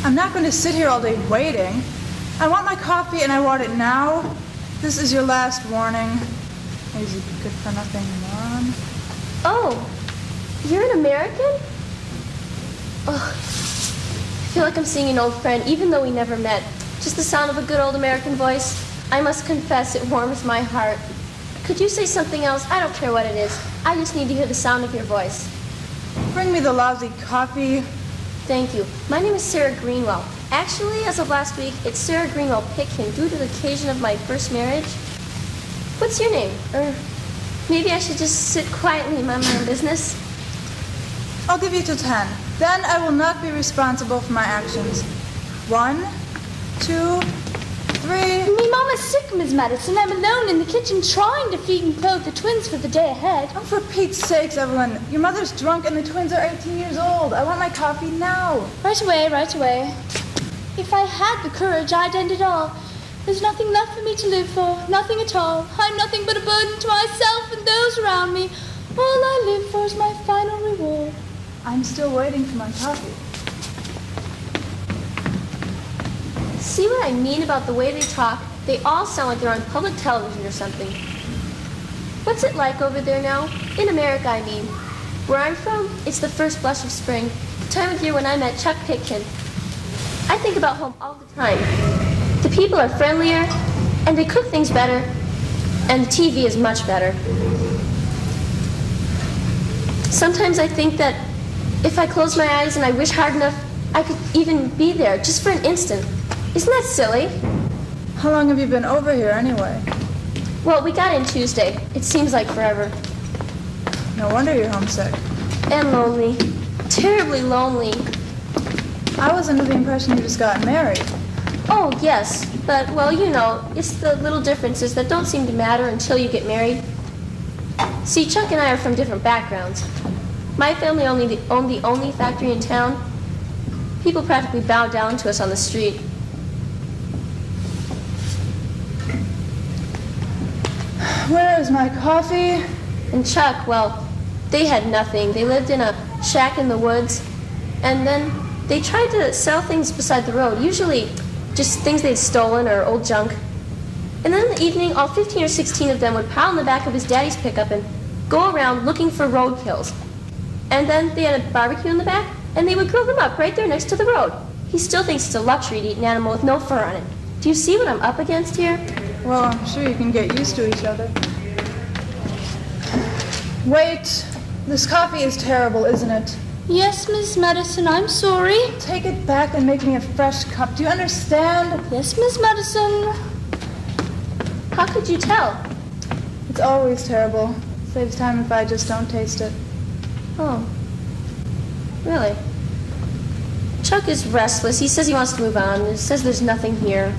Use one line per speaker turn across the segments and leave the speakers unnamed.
I'm not going to sit here all day waiting. I want my coffee and I want it now. This is your last warning. Lazy good-for-nothing moron.
Oh, you're an American? Oh, I feel like I'm seeing an old friend, even though we never met. Just the sound of a good old American voice. I must confess, it warms my heart. Could you say something else? I don't care what it is. I just need to hear the sound of your voice.
Bring me the lousy coffee.
Thank you. My name is Sarah Greenwell. Actually, as of last week, it's Sarah Greenwell Pitkin due to the occasion of my first marriage. What's your name? Or maybe I should just sit quietly and mind my own business?
I'll give you till 10. Then I will not be responsible for my actions. 1, 2, 3.
Me mama's sick, Miss Madison. I'm alone in the kitchen trying to feed and clothe the twins for the day ahead.
Oh, for Pete's sakes, Evelyn. Your mother's drunk and the twins are 18 years old. I want my coffee now.
Right away, right away. If I had the courage, I'd end it all. There's nothing left for me to live for, nothing at all. I'm nothing but a burden to myself and those around me. All I live for is my final reward.
I'm still waiting for my coffee.
See what I mean about the way they talk? They all sound like they're on public television or something. What's it like over there now? In America, I mean. Where I'm from, it's the first blush of spring, the time of year when I met Chuck Pitkin. I think about home all the time. The people are friendlier, and they cook things better, and the TV is much better. Sometimes I think that if I close my eyes and I wish hard enough, I could even be there, just for an instant. Isn't that silly?
How long have you been over here anyway?
Well, we got in Tuesday. It seems like forever.
No wonder you're homesick.
And lonely. Terribly lonely.
I was under the impression you just got married.
Oh, yes. But, well, you know, it's the little differences that don't seem to matter until you get married. See, Chuck and I are from different backgrounds. My family owned the only factory in town. People practically bowed down to us on the street.
Where is my coffee?
And Chuck, well, they had nothing. They lived in a shack in the woods. And then they tried to sell things beside the road, usually just things they'd stolen or old junk. And then in the evening, all 15 or 16 of them would pile in the back of his daddy's pickup and go around looking for roadkills. And then they had a barbecue in the back, and they would grill them up right there next to the road. He still thinks it's a luxury to eat an animal with no fur on it. Do you see what I'm up against here?
Well, I'm sure you can get used to each other. Wait, this coffee is terrible, isn't it?
Yes, Miss Madison, I'm sorry.
Take it back and make me a fresh cup. Do you understand?
Yes, Miss Madison.
How could you tell?
It's always terrible. Saves time if I just don't taste it.
Oh, really? Chuck is restless. He says he wants to move on. He says there's nothing here.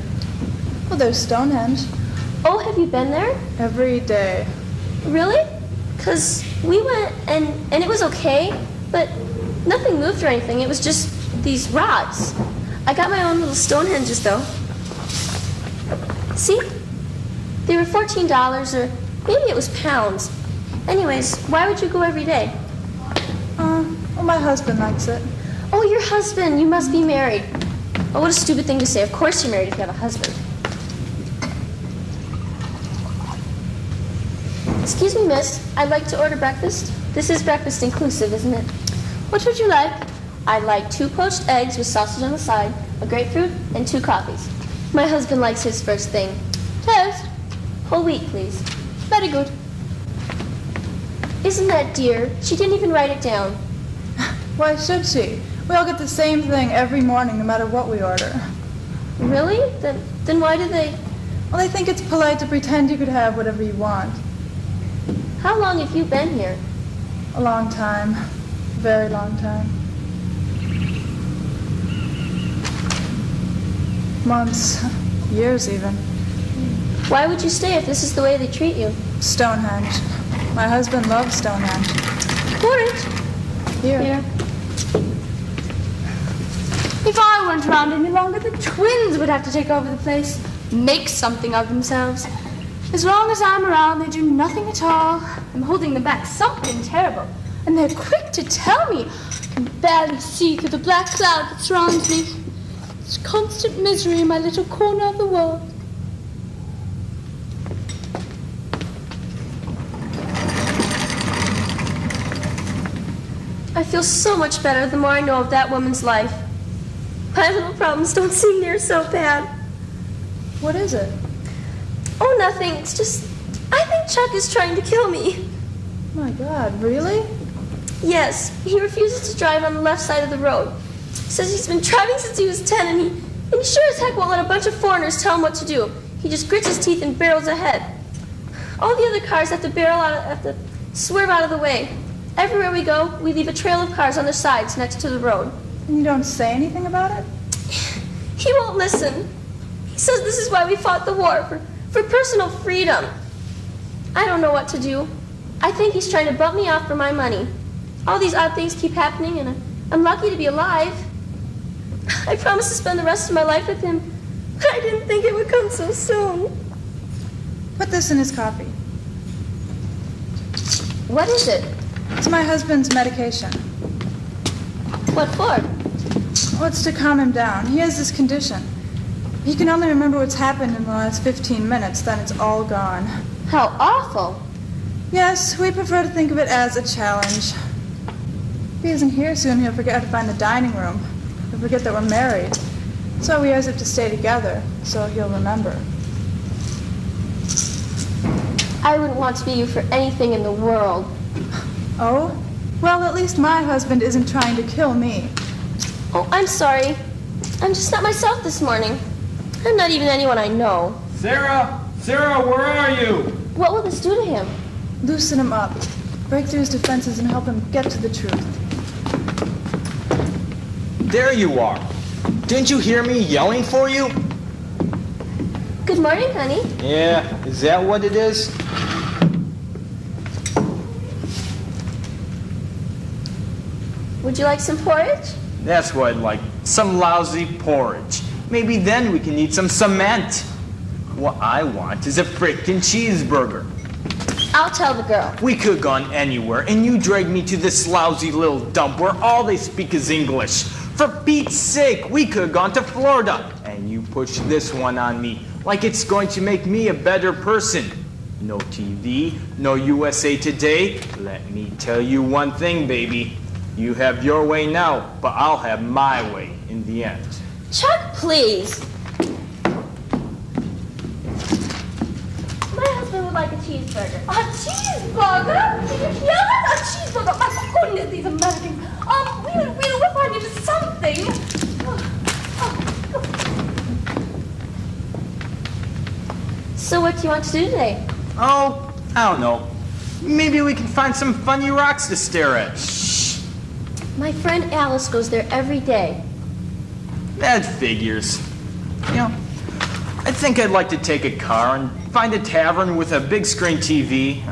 Well, there's Stonehenge.
Oh, have you been there?
Every day.
Really? Because we went and it was okay, but nothing moved or anything. It was just these rods. I got my own little Stonehenges, though. See? They were $14, or maybe it was pounds. Anyways, why would you go every day?
Well, my husband likes it.
Oh, your husband. You must be married. Oh, what a stupid thing to say. Of course you're married if you have a husband. Excuse me, miss. I'd like to order breakfast. This is breakfast inclusive, isn't it?
What would you like?
I'd like 2 poached eggs with sausage on the side, a grapefruit, and 2 coffees. My husband likes his first thing.
Toast.
Whole wheat, please.
Very good.
Isn't that dear? She didn't even write it down.
Why should she? We all get the same thing every morning, no matter what we order.
Really? Then why do they...
Well, they think it's polite to pretend you could have whatever you want.
How long have you been here?
A long time. Very long time. Months. Years, even.
Why would you stay if this is the way they treat you?
Stonehenge. My husband loves Stonehenge.
Porridge.
Here.
If I weren't around any longer, the twins would have to take over the place, make something of themselves. As long as I'm around, they do nothing at all. I'm holding them back something terrible, and they're quick to tell me. I can barely see through the black cloud that surrounds me. It's constant misery in my little corner of the world.
I feel so much better the more I know of that woman's life. My little problems don't seem near so bad.
What is it?
Oh, nothing. It's just, I think Chuck is trying to kill me.
My God, really?
Yes, he refuses to drive on the left side of the road. Says he's been driving since he was 10, and he sure as heck won't let a bunch of foreigners tell him what to do. He just grits his teeth and barrels ahead. All the other cars have to swerve out of the way. Everywhere we go, we leave a trail of cars on their sides next to the road.
And you don't say anything about it?
He won't listen. He says this is why we fought the war, for personal freedom. I don't know what to do. I think he's trying to bump me off for my money. All these odd things keep happening, and I'm lucky to be alive. I promised to spend the rest of my life with him, but I didn't think it would come so soon.
Put this in his coffee.
What is it?
It's my husband's medication.
What for?
Oh, it's to calm him down. He has this condition. He can only remember what's happened in the last 15 minutes, then it's all gone.
How awful.
Yes, we prefer to think of it as a challenge. If he isn't here soon, he'll forget how to find the dining room. He'll forget that we're married. So we always have to stay together, so he'll remember.
I wouldn't want to be you for anything in the world.
Oh? Well, at least my husband isn't trying to kill me.
Oh, I'm sorry. I'm just not myself this morning. I'm not even anyone I know.
Sarah! Sarah, where are you?
What will this do to him?
Loosen him up. Break through his defenses and help him get to the truth.
There you are. Didn't you hear me yelling for you?
Good morning, honey.
Yeah, is that what it is?
Would you like some porridge?
That's what I'd like. Some lousy porridge. Maybe then we can eat some cement. What I want is a frickin' cheeseburger.
I'll tell the girl.
We could have gone anywhere, and you dragged me to this lousy little dump where all they speak is English. For Pete's sake, we could have gone to Florida. And you pushed this one on me, like it's going to make me a better person. No TV, no USA Today. Let me tell you one thing, baby. You have your way now, but I'll have my way in the end.
Chuck, please. My husband would like a cheeseburger. A cheeseburger? Yes, a cheeseburger. My goodness, these Americans. We'll find you something. So what do you want to do today?
Oh, I don't know. Maybe we can find some funny rocks to stare at.
Shh. My friend Alice goes there every day.
That figures. You know, I think I'd like to take a car and find a tavern with a big screen TV.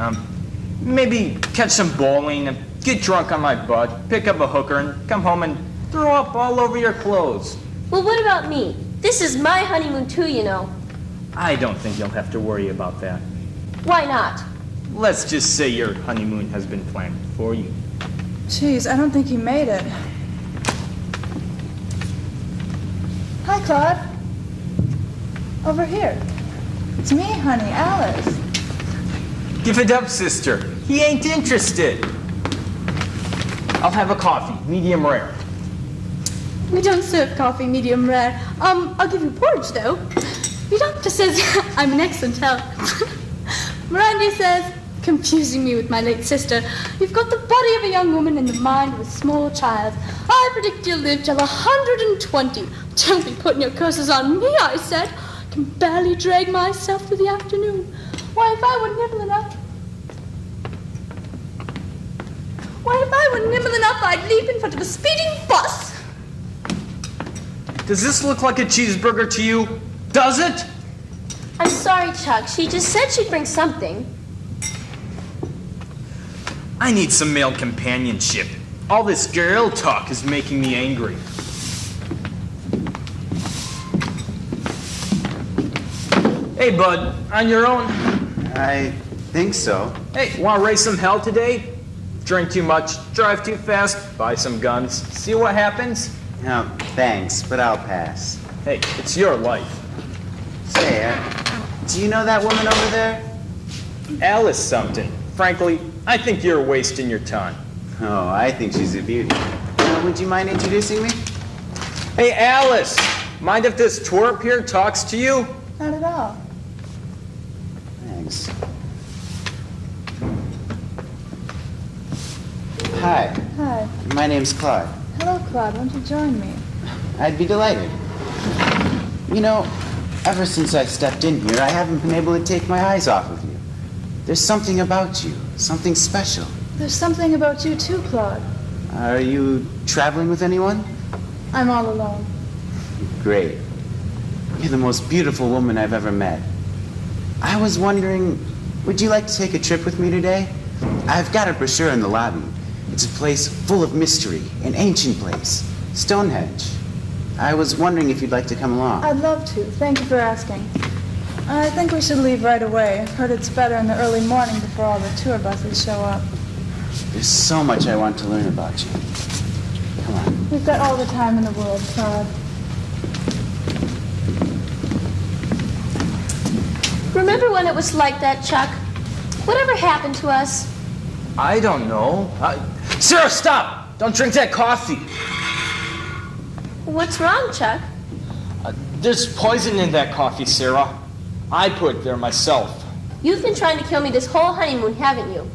Maybe catch some bowling, and get drunk on my butt, pick up a hooker, and come home and throw up all over your clothes.
Well, what about me? This is my honeymoon too, you know.
I don't think you'll have to worry about that.
Why not?
Let's just say your honeymoon has been planned for you.
Jeez, I don't think he made it. Hi, Claude. Over here. It's me, honey, Alice.
Give it up, sister. He ain't interested. I'll have a coffee, medium rare.
We don't serve coffee medium rare. I'll give you porridge, though. Your doctor says I'm in excellent health. Miranda says, confusing me with my late sister, you've got the body of a young woman and the mind of a small child. I predict you'll live till 120. Don't be putting your curses on me, I said. I can barely drag myself through the afternoon. Why, if I were nimble enough, I'd leap in front of a speeding bus.
Does this look like a cheeseburger to you? Does it?
I'm sorry, Chuck. She just said she'd bring something.
I need some male companionship. All this girl talk is making me angry. Hey, bud, on your own?
I think so.
Hey, want to raise some hell today? Drink too much, drive too fast, buy some guns, see what happens?
No, thanks, but I'll pass.
Hey, it's your life.
Say, do you know that woman over there?
Alice something. Frankly, I think you're wasting your time.
Oh, I think she's a beauty. Would you mind introducing me?
Hey, Alice! Mind if this twerp here talks to you?
Not at all.
Thanks. Hi.
Hi.
My name's Claude.
Hello, Claude. Won't you join me?
I'd be delighted. You know, ever since I stepped in here, I haven't been able to take my eyes off of you. There's something about you, something special.
There's something about you too, Claude.
Are you traveling with anyone?
I'm all alone.
Great. You're the most beautiful woman I've ever met. I was wondering, would you like to take a trip with me today? I've got a brochure in the lobby. It's a place full of mystery, an ancient place, Stonehenge. I was wondering if you'd like to come along.
I'd love to. Thank you for asking. I think we should leave right away. I've heard it's better in the early morning before all the tour buses show up.
There's so much I want to learn about you. Come on.
We've got all the time in the world, Claude.
Remember when it was like that, Chuck? Whatever happened to us?
I don't know. Sarah, stop! Don't drink that coffee.
What's wrong, Chuck?
There's poison in that coffee, Sarah. I put it there myself.
You've been trying to kill me this whole honeymoon, haven't you?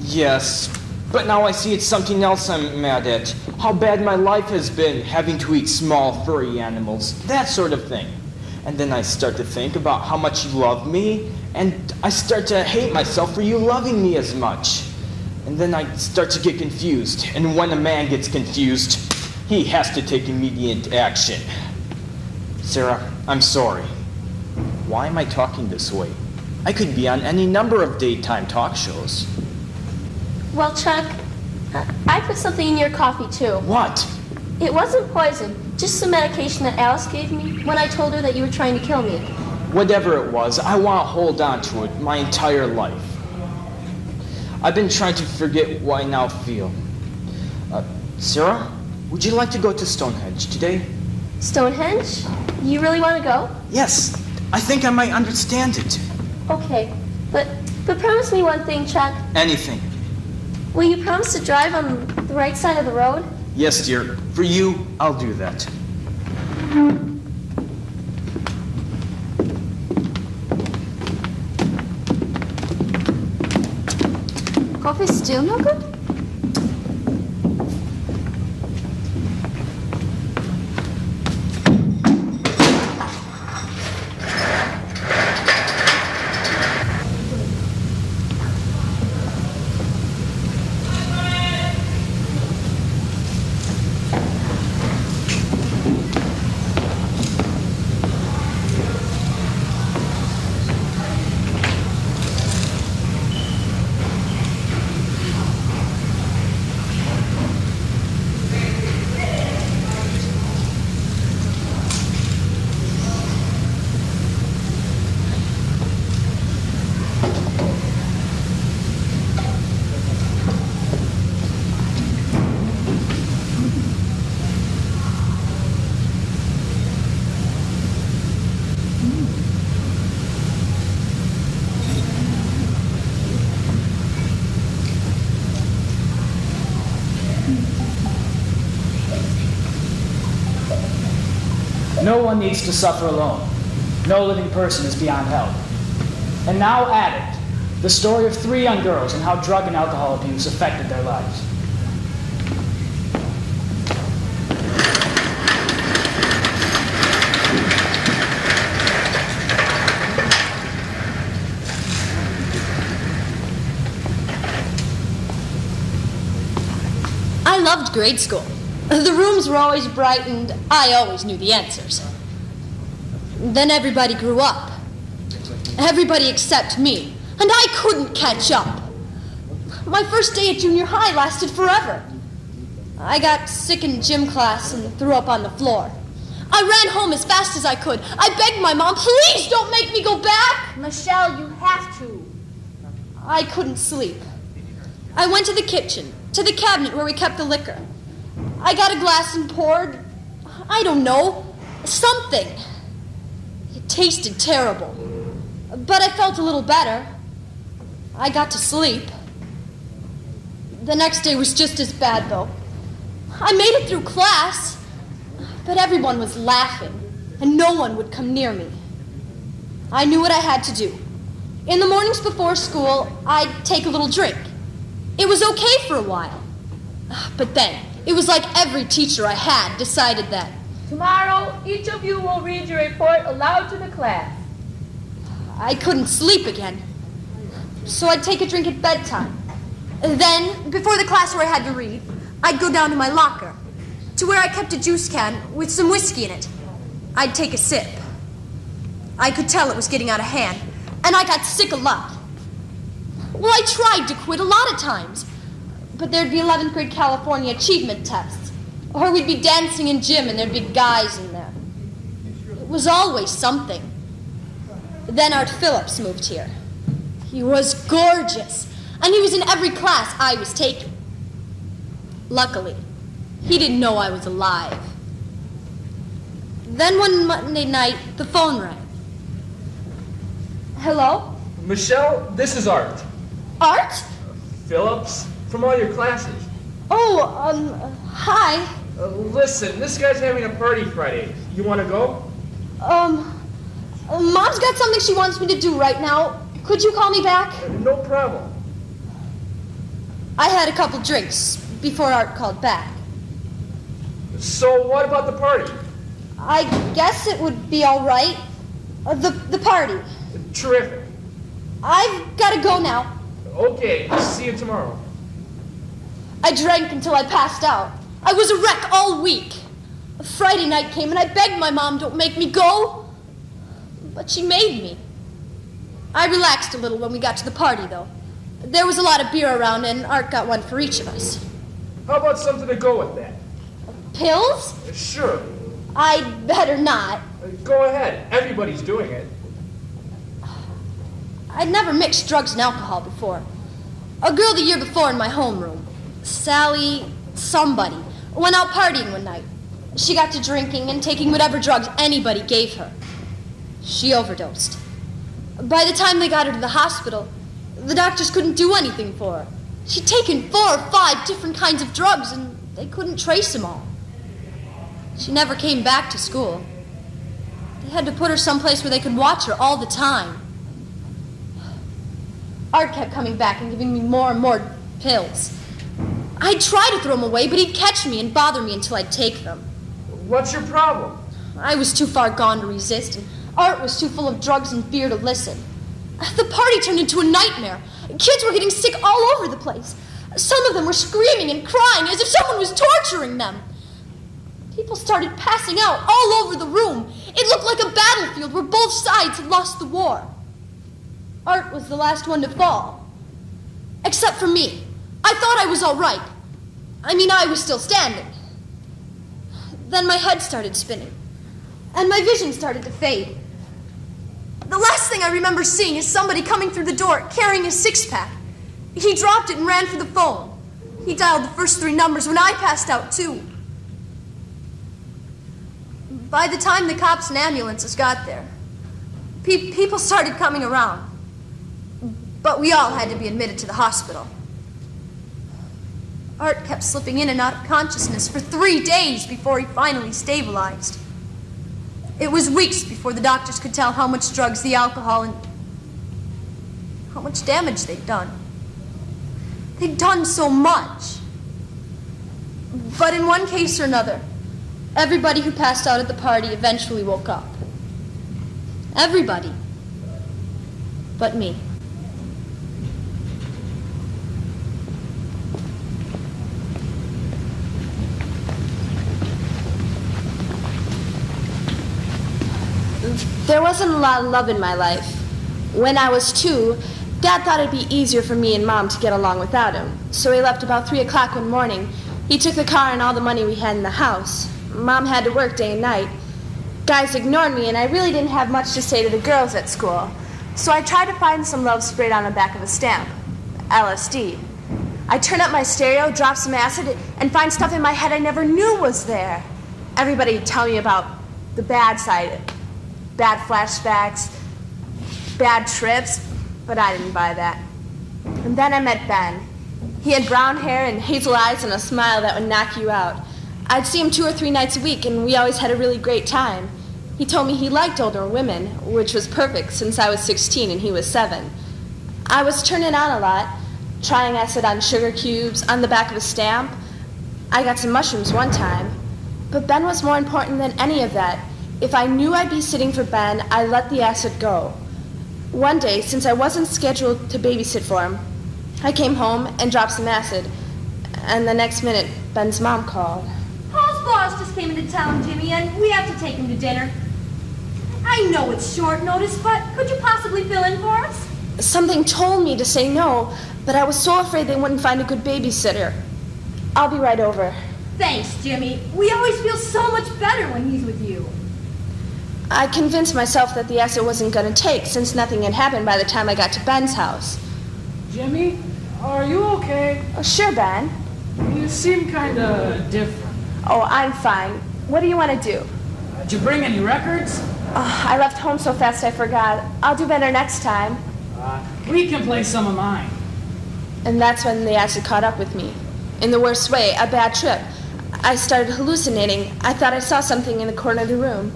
Yes, but now I see it's something else I'm mad at. How bad my life has been, having to eat small, furry animals, that sort of thing. And then I start to think about how much you love me, and I start to hate myself for you loving me as much. And then I start to get confused, and when a man gets confused, he has to take immediate action. Sarah, I'm sorry. Why am I talking this way? I could be on any number of daytime talk shows.
Well, Chuck, I put something in your coffee, too.
What?
It wasn't poison, just some medication that Alice gave me when I told her that you were trying to kill me.
Whatever it was, I want to hold on to it my entire life. I've been trying to forget what I now feel. Sarah, would you like to go to Stonehenge today?
Stonehenge? You really want to go?
Yes, I think I might understand it.
Okay, but promise me one thing, Chuck.
Anything.
Will you promise to drive on the right side of the road?
Yes, dear. For you, I'll do that.
Coffee's still no good?
No one needs to suffer alone. No living person is beyond help. And now Addict, the story of 3 young girls and how drug and alcohol abuse affected their lives.
I loved grade school. The rooms were always bright and I always knew the answers. Then everybody grew up. Everybody except me. And I couldn't catch up. My first day at junior high lasted forever. I got sick in gym class and threw up on the floor. I ran home as fast as I could. I begged my mom, please don't make me go back.
Michelle, you have to.
I couldn't sleep. I went to the kitchen, to the cabinet where we kept the liquor. I got a glass and poured, I don't know, Something. It tasted terrible. But I felt a little better. I got to sleep. The next day was just as bad, though. I made it through class, but everyone was laughing, and no one would come near me. I knew what I had to do. In the mornings before school, I'd take a little drink. It was okay for a while. But then, it was like every teacher I had decided that.
Tomorrow, each of you will read your report aloud to the class.
I couldn't sleep again. So I'd take a drink at bedtime. And then, before the class where I had to read, I'd go down to my locker, to where I kept a juice can with some whiskey in it. I'd take a sip. I could tell it was getting out of hand, and I got sick a lot. Well, I tried to quit a lot of times, but there'd be 11th grade California achievement tests, or we'd be dancing in gym and there'd be guys in there. It was always something. Then Art Phillips moved here. He was gorgeous, and he was in every class I was taking. Luckily, he didn't know I was alive. Then one Monday night, the phone rang. Hello?
Michelle, this is Art.
Art?
Phillips, from all your classes.
Oh, hi.
Listen, this guy's having a party Friday. You want to go?
Mom's got something she wants me to do right now. Could you call me back?
No problem.
I had a couple drinks before Art called back.
So what about the party?
I guess it would be all right. The party.
Terrific.
I've got to go now.
Okay, see you tomorrow.
I drank until I passed out. I was a wreck all week. Friday night came and I begged my mom don't make me go. But she made me. I relaxed a little when we got to the party, though. There was a lot of beer around and Art got one for each of us.
How about something to go with that?
Pills?
Sure.
I'd better not.
Go ahead. Everybody's doing it.
I'd never mixed drugs and alcohol before. A girl the year before in my homeroom, Sally somebody, went out partying one night. She got to drinking and taking whatever drugs anybody gave her. She overdosed. By the time they got her to the hospital, the doctors couldn't do anything for her. She'd taken 4 or 5 different kinds of drugs and they couldn't trace them all. She never came back to school. They had to put her someplace where they could watch her all the time. Art kept coming back and giving me more and more pills. I'd try to throw them away, but he'd catch me and bother me until I'd take them.
What's your problem?
I was too far gone to resist, and Art was too full of drugs and beer to listen. The party turned into a nightmare. Kids were getting sick all over the place. Some of them were screaming and crying as if someone was torturing them. People started passing out all over the room. It looked like a battlefield where both sides had lost the war. Art was the last one to fall. Except for me. I thought I was all right. I was still standing. Then my head started spinning, and my vision started to fade. The last thing I remember seeing is somebody coming through the door carrying a 6-pack. He dropped it and ran for the phone. He dialed the first 3 numbers when I passed out, too. By the time the cops and ambulances got there, people started coming around. But we all had to be admitted to the hospital. Art kept slipping in and out of consciousness for 3 days before he finally stabilized. It was weeks before the doctors could tell how much drugs, the alcohol, and how much damage they'd done. They'd done so much. But in one case or another, everybody who passed out at the party eventually woke up. Everybody. But me. There wasn't a lot of love in my life. When I was 2, Dad thought it'd be easier for me and Mom to get along without him. So he left about 3 o'clock one morning. He took the car and all the money we had in the house. Mom had to work day and night. Guys ignored me, and I really didn't have much to say to the girls at school. So I tried to find some love sprayed on the back of a stamp. LSD. I turn up my stereo, drop some acid, and find stuff in my head I never knew was there. Everybody would tell me about
the bad side, bad flashbacks, bad trips, but I didn't buy that. And then I met Ben. He had brown hair and hazel eyes and a smile that would knock you out. I'd see him 2 or 3 nights a week, and we always had a really great time. He told me he liked older women, which was perfect since I was 16 and he was 7. I was turning on a lot, trying acid on sugar cubes, on the back of a stamp. I got some mushrooms one time. But Ben was more important than any of that. If I knew I'd be sitting for Ben, I let the acid go. One day, since I wasn't scheduled to babysit for him, I came home and dropped some acid. And the next minute, Ben's mom called.
Paul's boss just came into town, Jimmy, and we have to take him to dinner. I know it's short notice, but could you possibly fill in for us?
Something told me to say no, but I was so afraid they wouldn't find a good babysitter. I'll be right over.
Thanks, Jimmy. We always feel so much better when he's with you.
I convinced myself that the acid wasn't going to take, since nothing had happened by the time I got to Ben's house.
Jimmy, are you okay?
Oh, sure, Ben.
You seem kind of different.
Oh, I'm fine. What do you want to do?
Did you bring any records?
I left home so fast I forgot. I'll do better next time.
We can play some of mine.
And that's when the acid caught up with me. In the worst way, a bad trip. I started hallucinating. I thought I saw something in the corner of the room.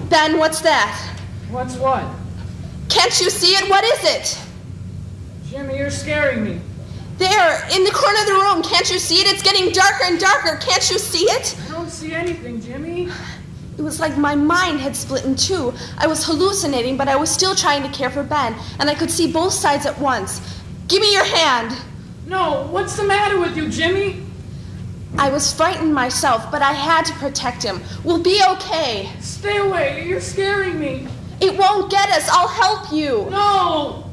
Ben, what's that?
What's what?
Can't you see it? What is it?
Jimmy, you're scaring me.
There, in the corner of the room. Can't you see it? It's getting darker and darker. Can't you see it?
I don't see anything, Jimmy.
It was like my mind had split in two. I was hallucinating, but I was still trying to care for Ben, and I could see both sides at once. Give me your hand.
No, what's the matter with you, Jimmy?
I was frightened myself, but I had to protect him. We'll be okay.
Stay away. You're scaring me.
It won't get us. I'll help you.
No.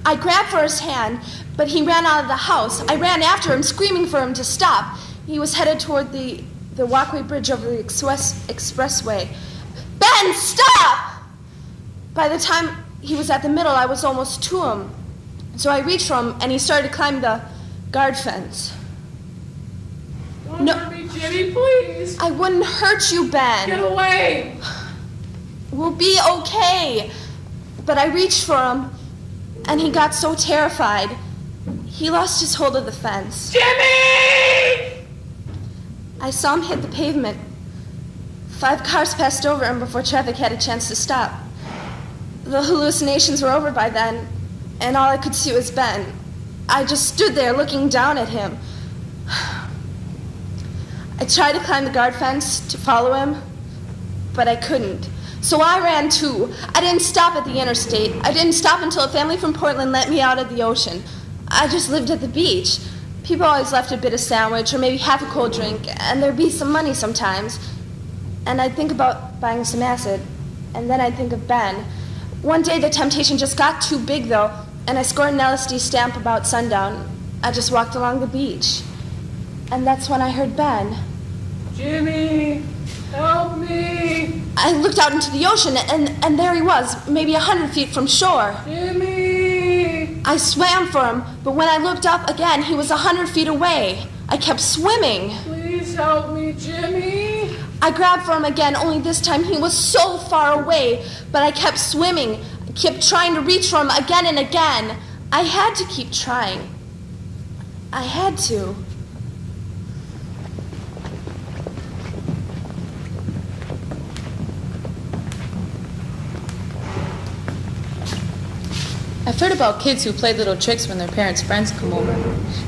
I grabbed for his hand, but he ran out of the house. I ran after him, screaming for him to stop. He was headed toward the walkway bridge over the expressway. Ben, stop! By the time he was at the middle, I was almost to him. So I reached for him, and he started to climb the guard fence.
Don't hurt me, Jimmy, please.
I wouldn't hurt you, Ben.
Get away.
We'll be okay. But I reached for him, and he got so terrified, he lost his hold of the fence.
Jimmy!
I saw him hit the pavement. 5 cars passed over him before traffic had a chance to stop. The hallucinations were over by then, and all I could see was Ben. I just stood there looking down at him. I tried to climb the guard fence to follow him, but I couldn't. So I ran too. I didn't stop at the interstate. I didn't stop until a family from Portland let me out of the ocean. I just lived at the beach. People always left a bit of sandwich or maybe half a cold drink, and there'd be some money sometimes. And I'd think about buying some acid, and then I'd think of Ben. One day the temptation just got too big, though, and I scored an LSD stamp about sundown. I just walked along the beach. And that's when I heard Ben.
Jimmy, help me.
I looked out into the ocean, and there he was, maybe 100 feet from shore.
Jimmy!
I swam for him, but when I looked up again, he was 100 feet away. I kept swimming.
Please help me, Jimmy.
I grabbed for him again, only this time he was so far away, but I kept swimming. I kept trying to reach for him again and again. I had to keep trying. I had to.
I've heard about kids who play little tricks when their parents' friends come over.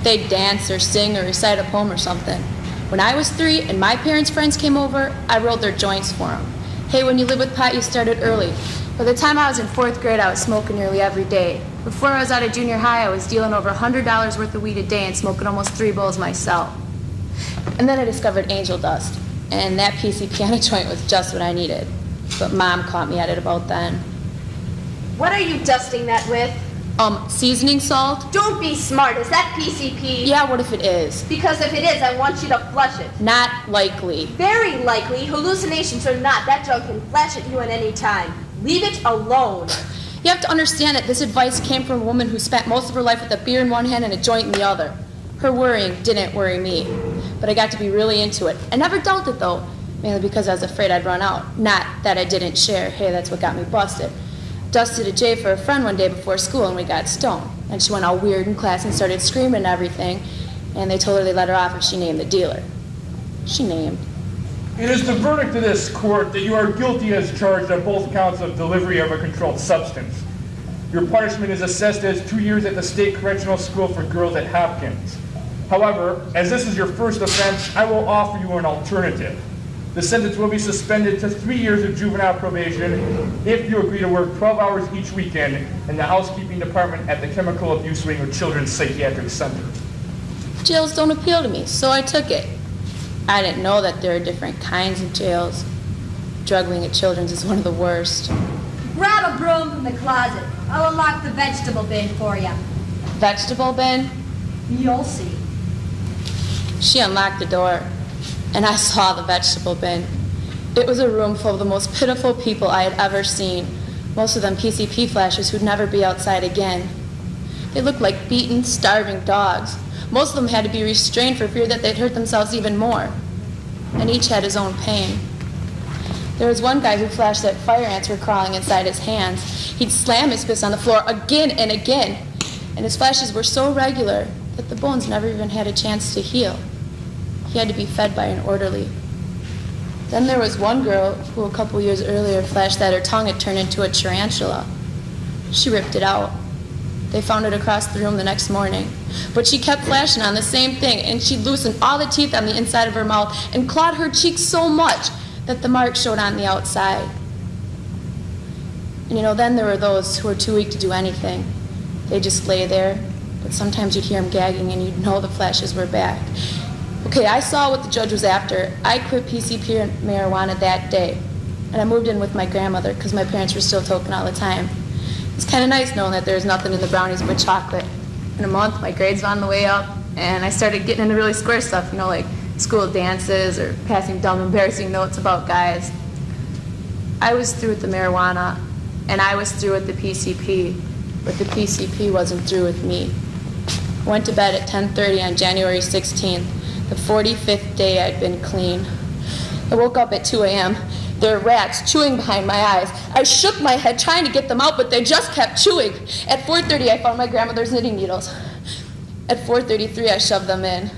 They'd dance or sing or recite a poem or something. When I was 3 and my parents' friends came over, I rolled their joints for them. Hey, when you live with pot, you started early. By the time I was in 4th grade, I was smoking nearly every day. Before I was out of junior high, I was dealing over $100 worth of weed a day and smoking almost 3 bowls myself. And then I discovered angel dust. And that PC piano joint was just what I needed. But Mom caught me at it about then.
What are you dusting that with?
Seasoning salt?
Don't be smart. Is that PCP?
Yeah, what if it is?
Because if it is, I want you to flush it.
Not likely.
Very likely. Hallucinations or not, that drug can flash at you at any time. Leave it alone.
You have to understand that this advice came from a woman who spent most of her life with a beer in one hand and a joint in the other. Her worrying didn't worry me, but I got to be really into it. I never dealt it, though. mainly because I was afraid I'd run out. Not that I didn't share. Hey, that's what got me busted. Dusted a J for a friend one day before school and we got stoned. And she went all weird in class and started screaming and everything. And they told her they let her off if she named the dealer. She named.
It is the verdict of this court that you are guilty as charged on both counts of delivery of a controlled substance. Your punishment is assessed as 2 years at the State Correctional School for Girls at Hopkins. However, as this is your first offense, I will offer you an alternative. The sentence will be suspended to 3 years of juvenile probation if you agree to work 12 hours each weekend in the housekeeping department at the Chemical Abuse Wing of Children's Psychiatric Center.
Jails don't appeal to me, so I took it. I didn't know that there are different kinds of jails. Drugging at children's is one of the worst.
Grab a broom from the closet. I'll unlock the vegetable bin for you.
Vegetable bin?
You'll see.
She unlocked the door, and I saw the vegetable bin. It was a room full of the most pitiful people I had ever seen. Most of them PCP flashers who'd never be outside again. They looked like beaten, starving dogs. Most of them had to be restrained for fear that they'd hurt themselves even more. And each had his own pain. There was one guy who flashed that fire ants were crawling inside his hands. He'd slam his fist on the floor again and again. And his flashes were so regular that the bones never even had a chance to heal. He had to be fed by an orderly. Then there was one girl who a couple years earlier flashed that her tongue had turned into a tarantula. She ripped it out. They found it across the room the next morning. But she kept flashing on the same thing, and she loosened all the teeth on the inside of her mouth and clawed her cheeks so much that the marks showed on the outside. And then there were those who were too weak to do anything. They just lay there, but sometimes you'd hear them gagging and you'd know the flashes were back. Okay, I saw what the judge was after. I quit PCP and marijuana that day, and I moved in with my grandmother because my parents were still toking all the time. It's kind of nice knowing that there's nothing in the brownies but chocolate. In a month, my grades were on the way up, and I started getting into really square stuff, like school dances or passing dumb, embarrassing notes about guys. I was through with the marijuana, and I was through with the PCP, but the PCP wasn't through with me. I went to bed at 10:30 on January 16th, the 45th day I'd been clean. I woke up at 2 a.m. There were rats chewing behind my eyes. I shook my head trying to get them out, but they just kept chewing. At 4:30, I found my grandmother's knitting needles. At 4:33, I shoved them in.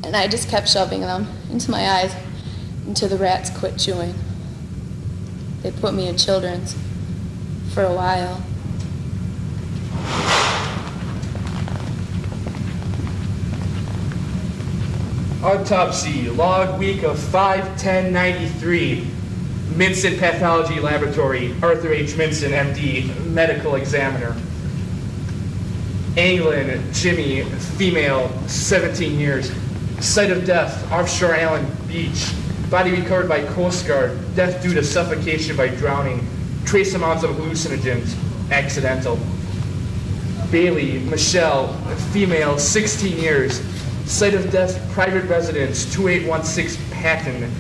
And I just kept shoving them into my eyes until the rats quit chewing. They put me in children's for a while.
Autopsy, log week of 5/10/93. Minson Pathology Laboratory, Arthur H. Minson, MD, Medical Examiner. Anglin, Jimmy, female, 17 years. Site of death, offshore Allen Beach. Body recovered by Coast Guard. Death due to suffocation by drowning. Trace amounts of hallucinogens, accidental. Bailey, Michelle, female, 16 years. Site of death, private residence, 2816 Patton.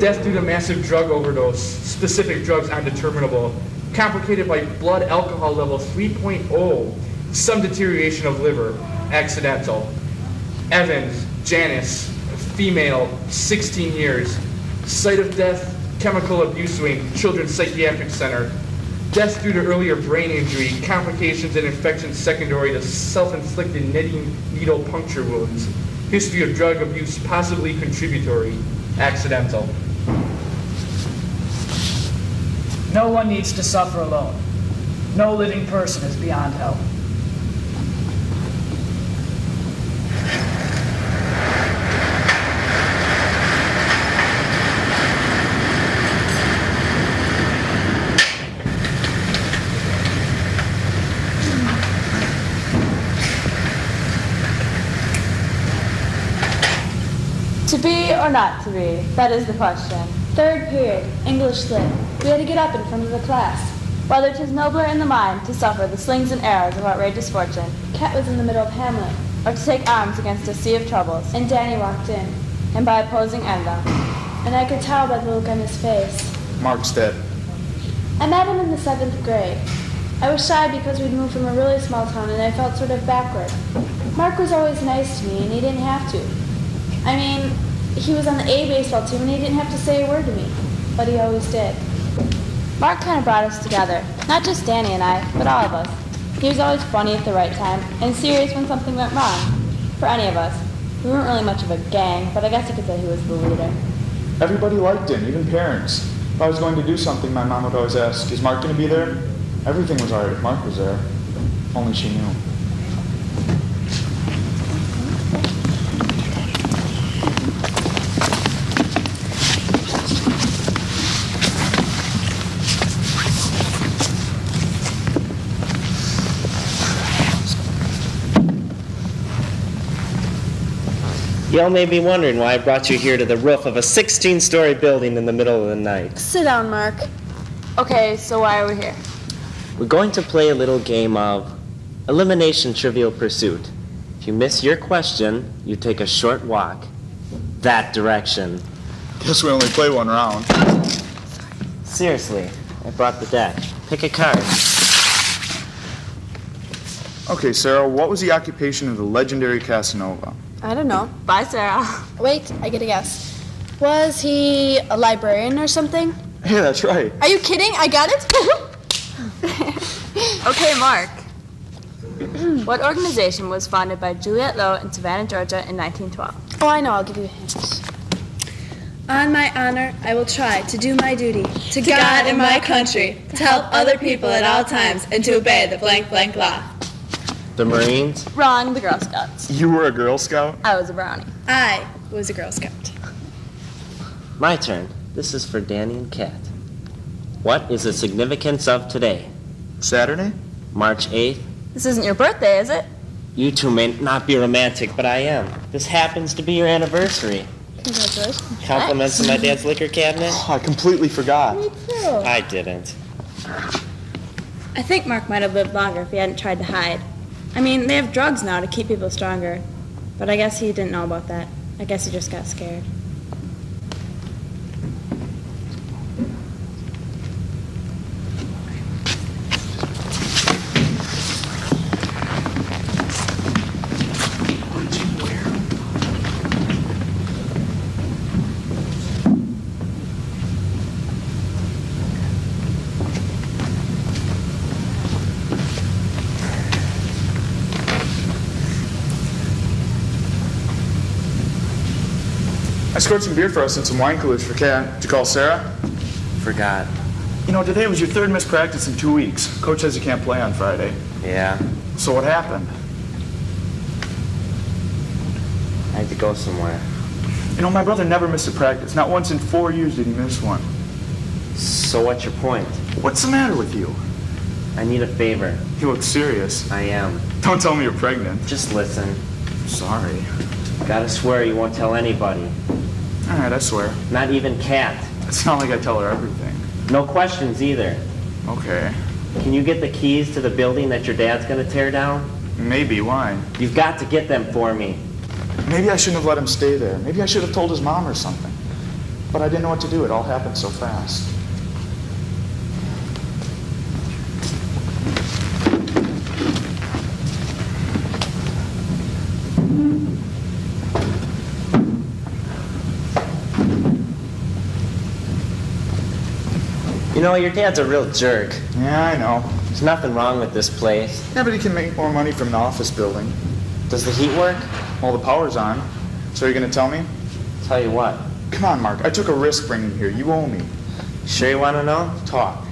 Death due to massive drug overdose, specific drugs undeterminable. Complicated by blood alcohol level 3.0. Some deterioration of liver, accidental. Evans, Janice, female, 16 years. Site of death, Chemical Abuse Wing, Children's Psychiatric Center. Death due to earlier brain injury, complications and infections secondary to self-inflicted knitting needle puncture wounds. History of drug abuse possibly contributory, accidental.
No one needs to suffer alone. No living person is beyond help.
To be or not to be? That is the question. Third period, English Lit. We had to get up in front of the class. Whether 'tis nobler in the mind to suffer the slings and arrows of outrageous fortune, Cat was in the middle of Hamlet, or to take arms against a sea of troubles, and Danny walked in, and by opposing end them. And I could tell by the look on his face.
Mark's dead.
I met him in the 7th grade. I was shy because we'd moved from a really small town and I felt sort of backward. Mark was always nice to me and he didn't have to. I mean,
He was on the A baseball team and he didn't have to say a word to me, but he always did. Mark kind of brought us together, not just Danny and I, but all of us. He was always funny at the right time and serious when something went wrong, for any of us. We weren't really much of a gang, but I guess you could say he was the leader.
Everybody liked him, even parents. If I was going to do something, my mom would always ask, is Mark going to be there? Everything was all right if Mark was there. Only she knew.
Y'all may be wondering why I brought you here to the roof of a 16-story building in the middle of the night.
Sit down, Mark. Okay, so why are we here?
We're going to play a little game of Elimination Trivial Pursuit. If you miss your question, you take a short walk that direction.
Guess we only play one round.
Seriously, I brought the deck. Pick a card.
Okay, Sarah, what was the occupation of the legendary Casanova?
I don't know. Bye, Sarah. Wait, I get a guess. Was he a librarian or something?
Hey, that's right.
Are you kidding? I got it? Okay, Mark. What organization was founded by Juliet Lowe in Savannah, Georgia in 1912? Oh, I know. I'll give you a hint.
On my honor, I will try to do my duty to God and my country, to help other people at all times, and to obey the blank blank law.
The Marines?
Wrong, the Girl Scouts.
You were a Girl Scout?
I was a brownie.
I was a Girl Scout.
My turn. This is for Danny and Kat. What is the significance of today?
Saturday?
March 8th.
This isn't your birthday, is it?
You two may not be romantic, but I am. This happens to be your anniversary.
Congratulations.
Compliments to my dad's liquor cabinet?
Oh, I completely forgot.
Me too.
I didn't.
I think Mark might have lived longer if he hadn't tried to hide. I mean, they have drugs now to keep people stronger. But I guess he didn't know about that. I guess he just got scared.
I scored some beer for us and some wine coolers for Kat. Did you call Sarah?
Forgot.
You know, today was your third missed practice in 2 weeks. Coach says you can't play on Friday.
Yeah.
So what happened?
I had to go somewhere.
You know, my brother never missed a practice. Not once in 4 years did he miss one.
So what's your point?
What's the matter with you?
I need a favor.
You look serious.
I am.
Don't tell me you're pregnant.
Just listen.
Sorry.
Gotta swear you won't tell anybody.
All right, I swear.
Not even Kat.
It's not like I tell her everything.
No questions either.
Okay.
Can you get the keys to the building that your dad's gonna tear down?
Maybe. Why?
You've got to get them for me.
Maybe I shouldn't have let him stay there. Maybe I should have told his mom or something. But I didn't know what to do. It all happened so fast.
You know, your dad's a real jerk.
Yeah, I know.
There's nothing wrong with this place.
Yeah, but he can make more money from an office building.
Does the heat work?
Well, the power's on. So are you going to tell me?
Tell you what.
Come on, Mark. I took a risk bringing you here. You owe me.
Sure you want to know?
Talk.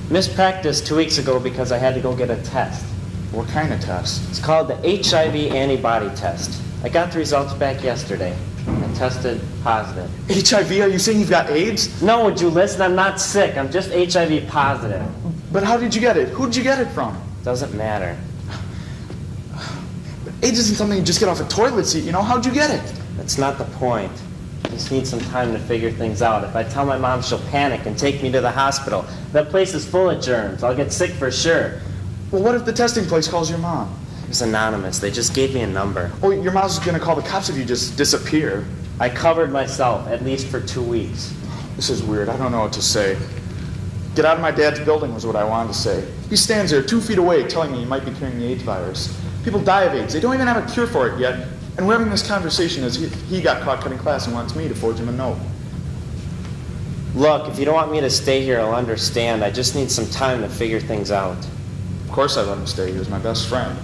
Missed practice 2 weeks ago because I had to go get a test.
What kind of test?
It's called the HIV antibody test. I got the results back yesterday. I tested positive.
HIV? Are you saying you've got AIDS?
No, would you listen? I'm not sick. I'm just HIV positive.
But how did you get it? Who did you get it from?
Doesn't matter.
AIDS isn't something you just get off a toilet seat, you know? How'd you get it?
That's not the point. I just need some time to figure things out. If I tell my mom, she'll panic and take me to the hospital. That place is full of germs. I'll get sick for sure.
Well, what if the testing place calls your mom?
It's anonymous. They just gave me a number.
Oh, your mom's going to call the cops if you just disappear.
I covered myself, at least for 2 weeks.
This is weird. I don't know what to say. Get out of my dad's building was what I wanted to say. He stands there 2 feet away telling me he might be carrying the AIDS virus. People die of AIDS. They don't even have a cure for it yet. And we're having this conversation as he got caught cutting class and wants me to forge him a note.
Look, if you don't want me to stay here, I'll understand. I just need some time to figure things out.
Of course I let him stay. He was my best friend.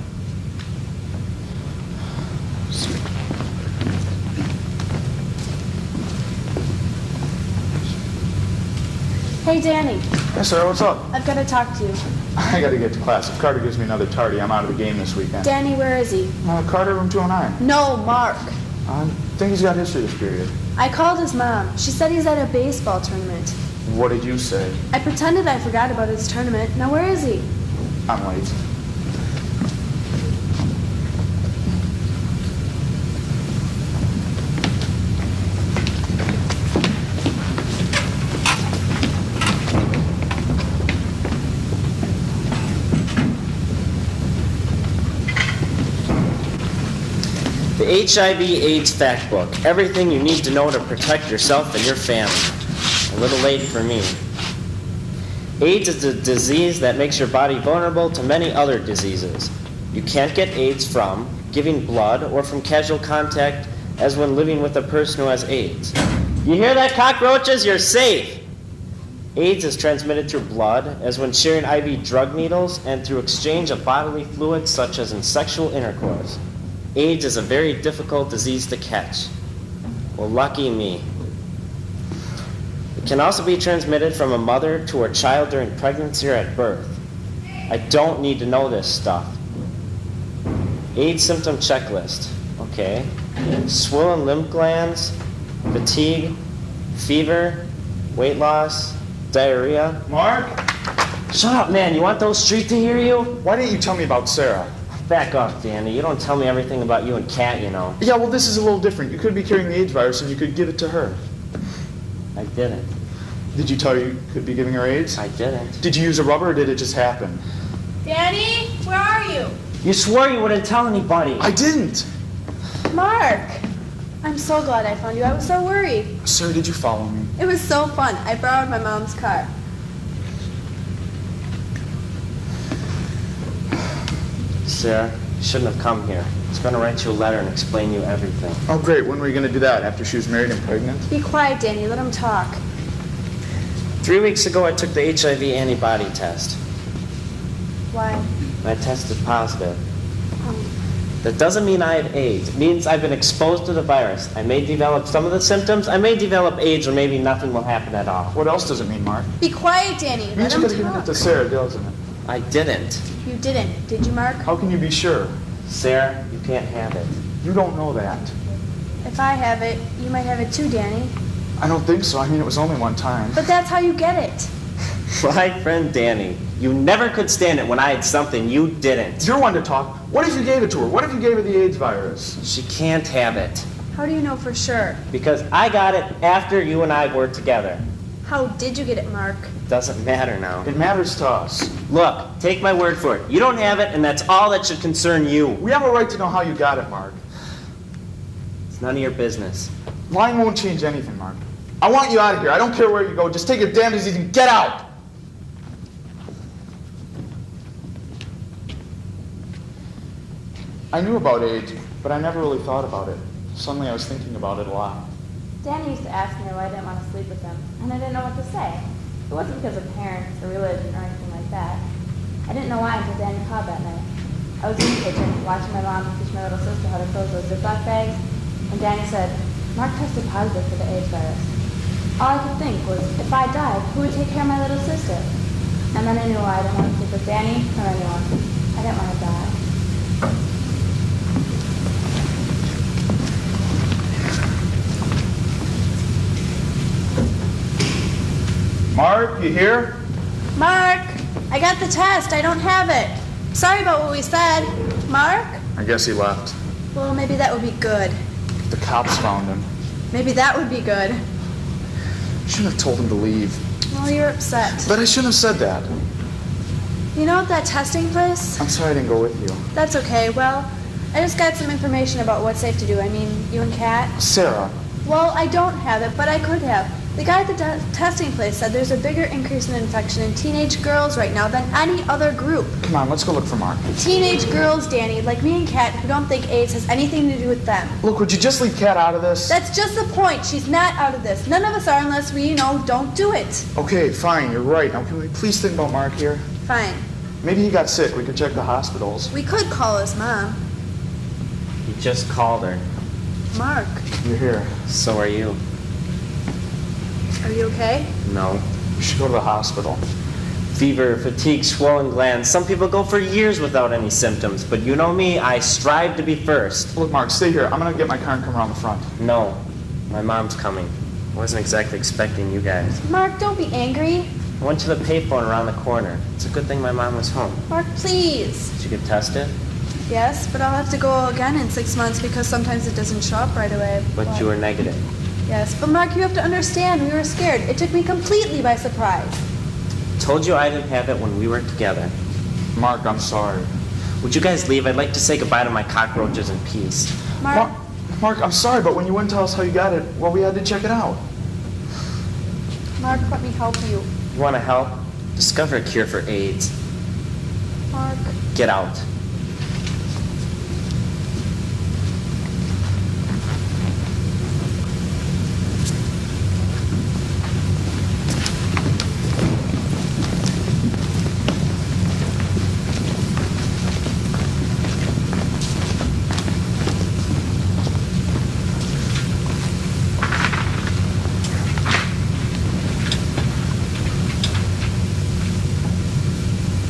Hey, Danny.
Yes, sir, what's up?
I've got to talk to you.
I gotta get to class. If Carter gives me another tardy, I'm out of the game this weekend.
Danny, where is he?
Carter, room 209.
No, Mark.
I think he's got history this period.
I called his mom. She said he's at a baseball tournament.
What did you say?
I pretended I forgot about his tournament. Now, where is he?
I'm late.
The HIV/AIDS fact book. Everything you need to know to protect yourself and your family. A little late for me. AIDS is a disease that makes your body vulnerable to many other diseases. You can't get AIDS from giving blood or from casual contact as when living with a person who has AIDS. You hear that, cockroaches? You're safe! AIDS is transmitted through blood as when sharing IV drug needles and through exchange of bodily fluids such as in sexual intercourse. AIDS is a very difficult disease to catch. Well, lucky me. It can also be transmitted from a mother to her child during pregnancy or at birth. I don't need to know this stuff. AIDS symptom checklist. Okay. Swollen lymph glands, fatigue, fever, weight loss, diarrhea.
Mark?
Shut up, man. You want those street to hear you?
Why didn't you tell me about Sarah?
Back off, Danny. You don't tell me everything about you and Kat, you know.
Yeah, well, this is a little different. You could be carrying the AIDS virus and you could give it to her.
I didn't.
Did you tell her you could be giving her AIDS?
I didn't.
Did you use a rubber or did it just happen?
Danny, where are you?
You swore you wouldn't tell anybody.
I didn't.
Mark! I'm so glad I found you. I was so worried.
Sir, did you follow me?
It was so fun. I borrowed my mom's car.
Sarah, you shouldn't have come here. I was going to write you a letter and explain you everything.
Oh, great. When were you going to do that? After she was married and pregnant?
Be quiet, Danny. Let him talk.
3 weeks ago, I took the HIV antibody test.
Why?
I tested positive. That doesn't mean I have AIDS. It means I've been exposed to the virus. I may develop some of the symptoms. I may develop AIDS, or maybe nothing will happen at all.
What else does it mean, Mark?
Be quiet, Danny.
It means you gotta give it to Sarah, doesn't it?
I didn't.
You didn't. Did you, Mark?
How can you be sure?
Sarah, you can't have it.
You don't know that.
If I have it, you might have it too, Danny.
I don't think so. I mean, it was only one time.
But that's how you get it.
My friend Danny, you never could stand it when I had something you didn't.
You're one to talk. What if you gave it to her? What if you gave her the AIDS virus?
She can't have it.
How do you know for sure?
Because I got it after you and I were together.
How did you get it, Mark?
Doesn't matter now.
It matters to us.
Look, take my word for it. You don't have it, and that's all that should concern you.
We have a right to know how you got it, Mark.
It's none of your business.
Lying won't change anything, Mark. I want you out of here. I don't care where you go. Just take your damn disease and get out! I knew about AIDS, but I never really thought about it. Suddenly I was thinking about it a lot.
Danny used to ask me why I didn't want to sleep with him, and I didn't know what to say. It wasn't because of parents or religion or anything like that. I didn't know why until Danny called that night. I was in the kitchen watching my mom teach my little sister how to close those Ziploc bags, and Danny said, Mark tested positive for the AIDS virus. All I could think was, if I died, who would take care of my little sister? And then I knew why I didn't want to sleep with Danny or anyone. I didn't want to die.
Mark, you here?
Mark, I got the test. I don't have it. Sorry about what we said. Mark?
I guess he left.
Well, maybe that would be good.
The cops found him.
Maybe that would be good.
I shouldn't have told him to leave.
Well, you're upset.
But I shouldn't have said that.
You know that testing place?
I'm sorry I didn't go with you.
That's okay. Well, I just got some information about what's safe to do. I mean, you and Kat.
Sarah.
Well, I don't have it, but I could have.
The guy at the testing place said there's a bigger increase in infection in teenage girls right now than any other group.
Come on, let's go look for Mark.
Teenage girls, Danny, like me and Kat, who don't think AIDS has anything to do with them.
Look, would you just leave Kat out of this?
That's just the point. She's not out of this. None of us are unless we, don't do it.
Okay, fine, you're right. Now, can we please think about Mark here?
Fine.
Maybe he got sick. We could check the hospitals.
We could call his mom.
You just called her.
Mark,
You're here.
So are you.
are you okay?
No.
We should go to the hospital.
Fever, fatigue, swollen glands. Some people go for years without any symptoms, but you know me, I strive to be first.
Look, Mark, stay here. I'm gonna get my car and come around the front.
No, my mom's coming. I wasn't exactly expecting you guys.
Mark, don't be angry.
I went to the payphone around the corner. It's a good thing my mom was home.
Mark, please.
Did you get tested?
Yes, but I'll have to go again in 6 months because sometimes it doesn't show up right away.
But you were negative.
Yes, but Mark, you have to understand, we were scared. It took me completely by surprise.
Told you I didn't have it when we were together.
Mark, I'm sorry.
Would you guys leave? I'd like to say goodbye to my cockroaches in peace.
Mark,
Mark, I'm sorry, but when you wouldn't tell us how you got it, well, we had to check it out.
Mark, let me help you.
You want to help? Discover a cure for AIDS.
Mark.
Get out.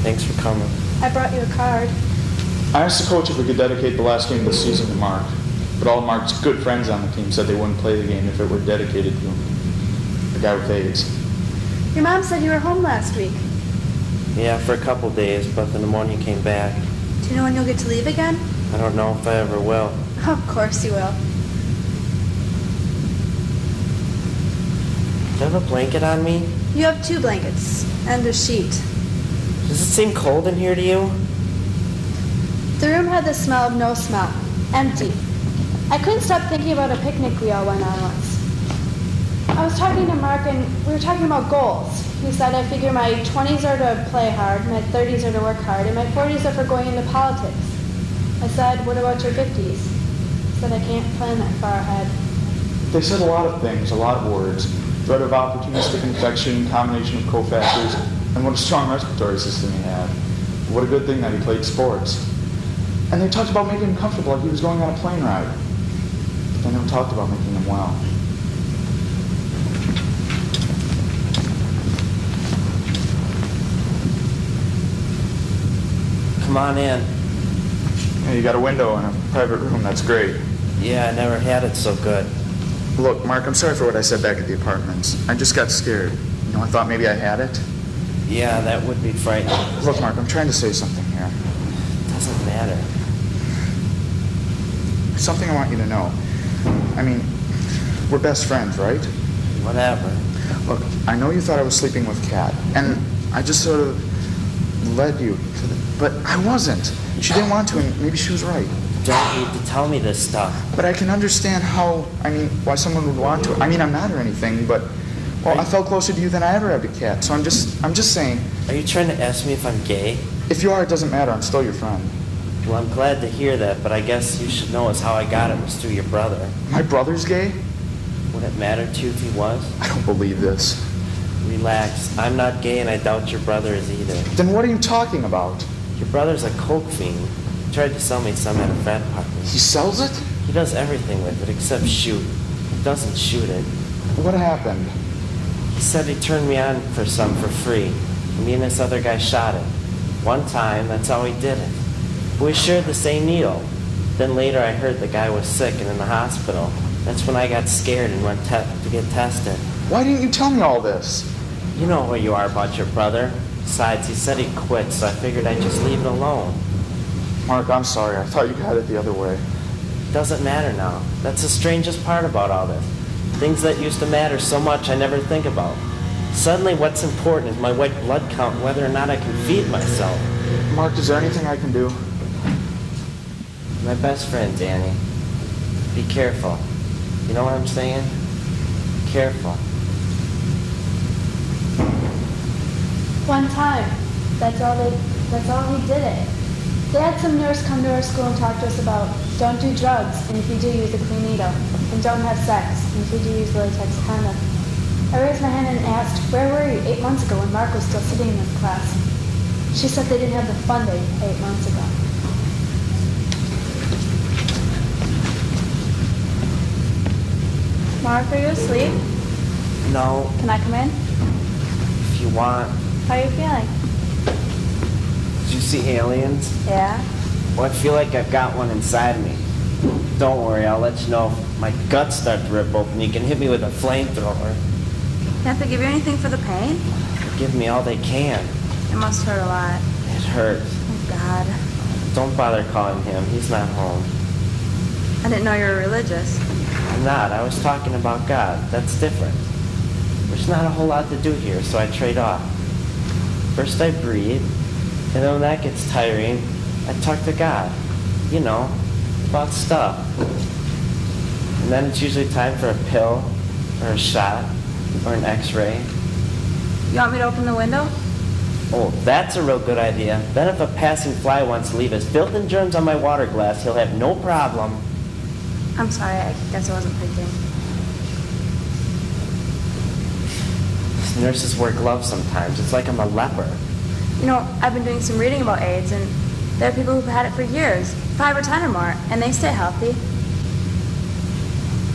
Thanks for coming.
I brought you a card.
I asked the coach if we could dedicate the last game of the season to Mark, but all of Mark's good friends on the team said they wouldn't play the game if it were dedicated to him. The guy with AIDS.
Your mom said you were home last week.
Yeah, for a couple days, but the pneumonia came back.
Do you know when you'll get to leave again?
I don't know if I ever will.
Of course you will.
Do you have a blanket on me?
You have 2 blankets and a sheet.
Does it seem cold in here to you?
The room had the smell of no smell. Empty. I couldn't stop thinking about a picnic we all went on once. I was talking to Mark and we were talking about goals. He said, I figure my 20s are to play hard, my 30s are to work hard, and my 40s are for going into politics. I said, what about your 50s? He said, I can't plan that far ahead.
They said a lot of things, a lot of words. Threat of opportunistic infection, combination of cofactors, and what a strong respiratory system he had. What a good thing that he played sports. And they talked about making him comfortable like he was going on a plane ride. But they never talked about making him well.
Come on in.
Yeah, you got a window and a private room, that's great.
Yeah, I never had it so good.
Look, Mark, I'm sorry for what I said back at the apartments. I just got scared. I thought maybe I had it.
Yeah, that would be frightening.
Look, Mark, I'm trying to say something here.
It doesn't matter.
Something I want you to know. I mean, we're best friends, right?
Whatever.
Look, I know you thought I was sleeping with Kat, and I just sort of led you to the... But I wasn't. She didn't want to, and maybe she was right.
You don't need to tell me this stuff.
But I can understand why someone would want to. I mean, I'm not or anything, but... Well, I felt closer to you than I ever have to Kat, so I'm just saying...
Are you trying to ask me if I'm gay?
If you are, it doesn't matter. I'm still your friend.
Well, I'm glad to hear that, but I guess you should know as how I got it was through your brother.
My brother's gay?
Would it matter to you if he was?
I don't believe this.
Relax. I'm not gay, and I doubt your brother is either.
Then what are you talking about?
Your brother's a coke fiend. He tried to sell me some at a frat party.
He sells it?
He does everything with it except shoot. He doesn't shoot it.
What happened?
He said he turned me on for some for free. Me and this other guy shot it. One time, that's how he did it. We shared the same needle. Then later I heard the guy was sick and in the hospital. That's when I got scared and went to get tested.
Why didn't you tell me all this?
You know who you are about your brother. Besides, he said he quit, so I figured I'd just leave it alone.
Mark, I'm sorry. I thought you got it the other way.
It doesn't matter now. That's the strangest part about all this. Things that used to matter so much I never think about. Suddenly what's important is my white blood count and whether or not I can feed myself.
Mark, is there anything I can do?
My best friend, Danny. Be careful. You know what I'm saying? Careful.
One time. That's all he did it. They had some nurse come to our school and talk to us about don't do drugs, and if you do, use a clean needle, and don't have sex, and if you do, use latex condom. I raised my hand and asked, where were you 8 months ago when Mark was still sitting in this class? She said they didn't have the funding 8 months ago.
Mark, are you asleep?
No,
Can I come in?
if you want.
How are you feeling?
Did you see aliens?
Yeah?
Well, I feel like I've got one inside me. Don't worry, I'll let you know if my guts start to rip open. You can hit me with a flamethrower.
Can't they give you anything for the pain?
Give me all they can.
It must hurt a lot.
It hurts.
Oh, God.
Don't bother calling him. He's not home.
I didn't know you were religious.
I'm not. I was talking about God. That's different. There's not a whole lot to do here, so I trade off. First I breathe, and then when that gets tiring, I talk to God. You know, about stuff. And then it's usually time for a pill, or a shot, or an x-ray.
You want me to open the window?
Oh, that's a real good idea. Then if a passing fly wants to leave his filth and germs on my water glass, he'll have no problem.
I'm sorry, I guess I wasn't thinking.
Nurses wear gloves sometimes. It's like I'm a leper.
You know, I've been doing some reading about AIDS, and there are people who've had it for years, 5 or 10 or more, and they stay healthy.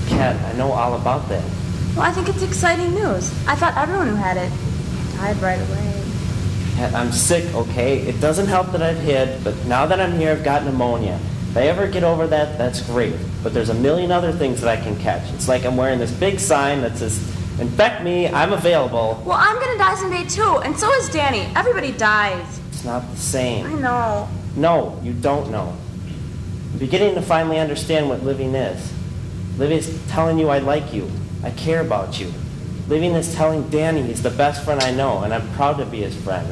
Kat, I know all about that.
Well, I think it's exciting news. I thought everyone who had it died right away.
Kat, I'm sick, okay? It doesn't help that I've hid, but now that I'm here, I've got pneumonia. If I ever get over that, that's great. But there's a million other things that I can catch. It's like I'm wearing this big sign that says, infect me, I'm available.
Well, I'm gonna die someday too, and so is Danny. Everybody dies.
It's not the same.
I know.
No, you don't know. I'm beginning to finally understand what living is. Living is telling you I like you. I care about you. Living is telling Danny he's the best friend I know, and I'm proud to be his friend.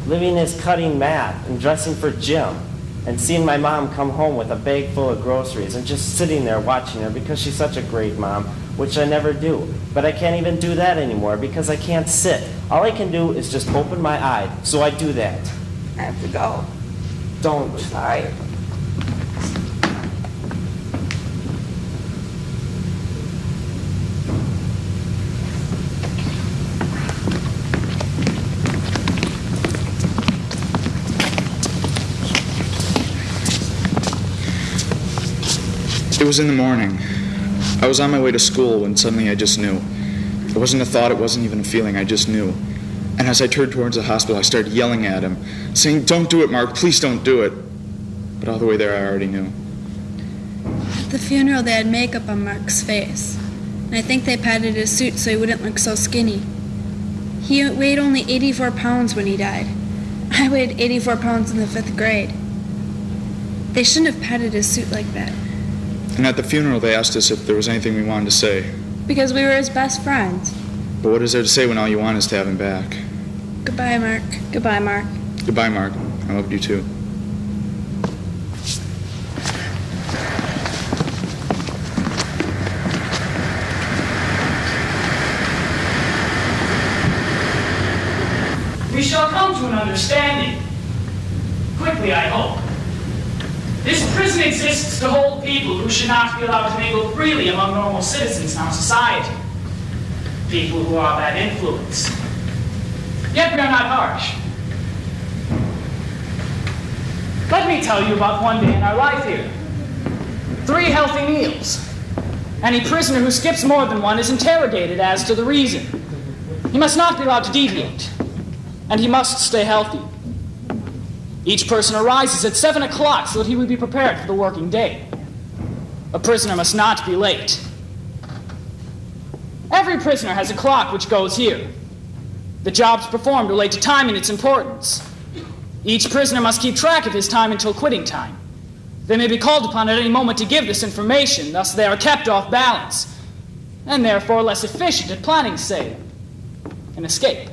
Living is cutting math and dressing for gym and seeing my mom come home with a bag full of groceries and just sitting there watching her because she's such a great mom, which I never do. But I can't even do that anymore because I can't sit. All I can do is just open my eye, so I do that.
I have to go.
Don't.
Sorry.
It was in the morning. I was on my way to school when suddenly I just knew. It wasn't a thought, it wasn't even a feeling, I just knew. And as I turned towards the hospital, I started yelling at him, saying, "Don't do it, Mark, please don't do it." But all the way there, I already knew.
At the funeral, they had makeup on Mark's face. And I think they padded his suit so he wouldn't look so skinny. He weighed only 84 pounds when he died. I weighed 84 pounds in the 5th grade. They shouldn't have padded his suit like that.
And at the funeral, they asked us if there was anything we wanted to say.
Because we were his best friends.
But what is there to say when all you want is to have him back?
Goodbye, Mark. Goodbye, Mark.
Goodbye, Mark. I loved you too.
We shall come to an understanding. Quickly, I hope. This prison exists to hold people who should not be allowed to mingle freely among normal citizens in our society. People who are bad influence. Yet we are not harsh. Let me tell you about one day in our life here. 3 healthy meals. Any prisoner who skips more than one is interrogated as to the reason. He must not be allowed to deviate. And he must stay healthy. Each person arises at 7 o'clock so that he will be prepared for the working day. A prisoner must not be late. Every prisoner has a clock which goes here. The jobs performed relate to time and its importance. Each prisoner must keep track of his time until quitting time. They may be called upon at any moment to give this information, thus they are kept off balance, and therefore less efficient at planning, say, an escape.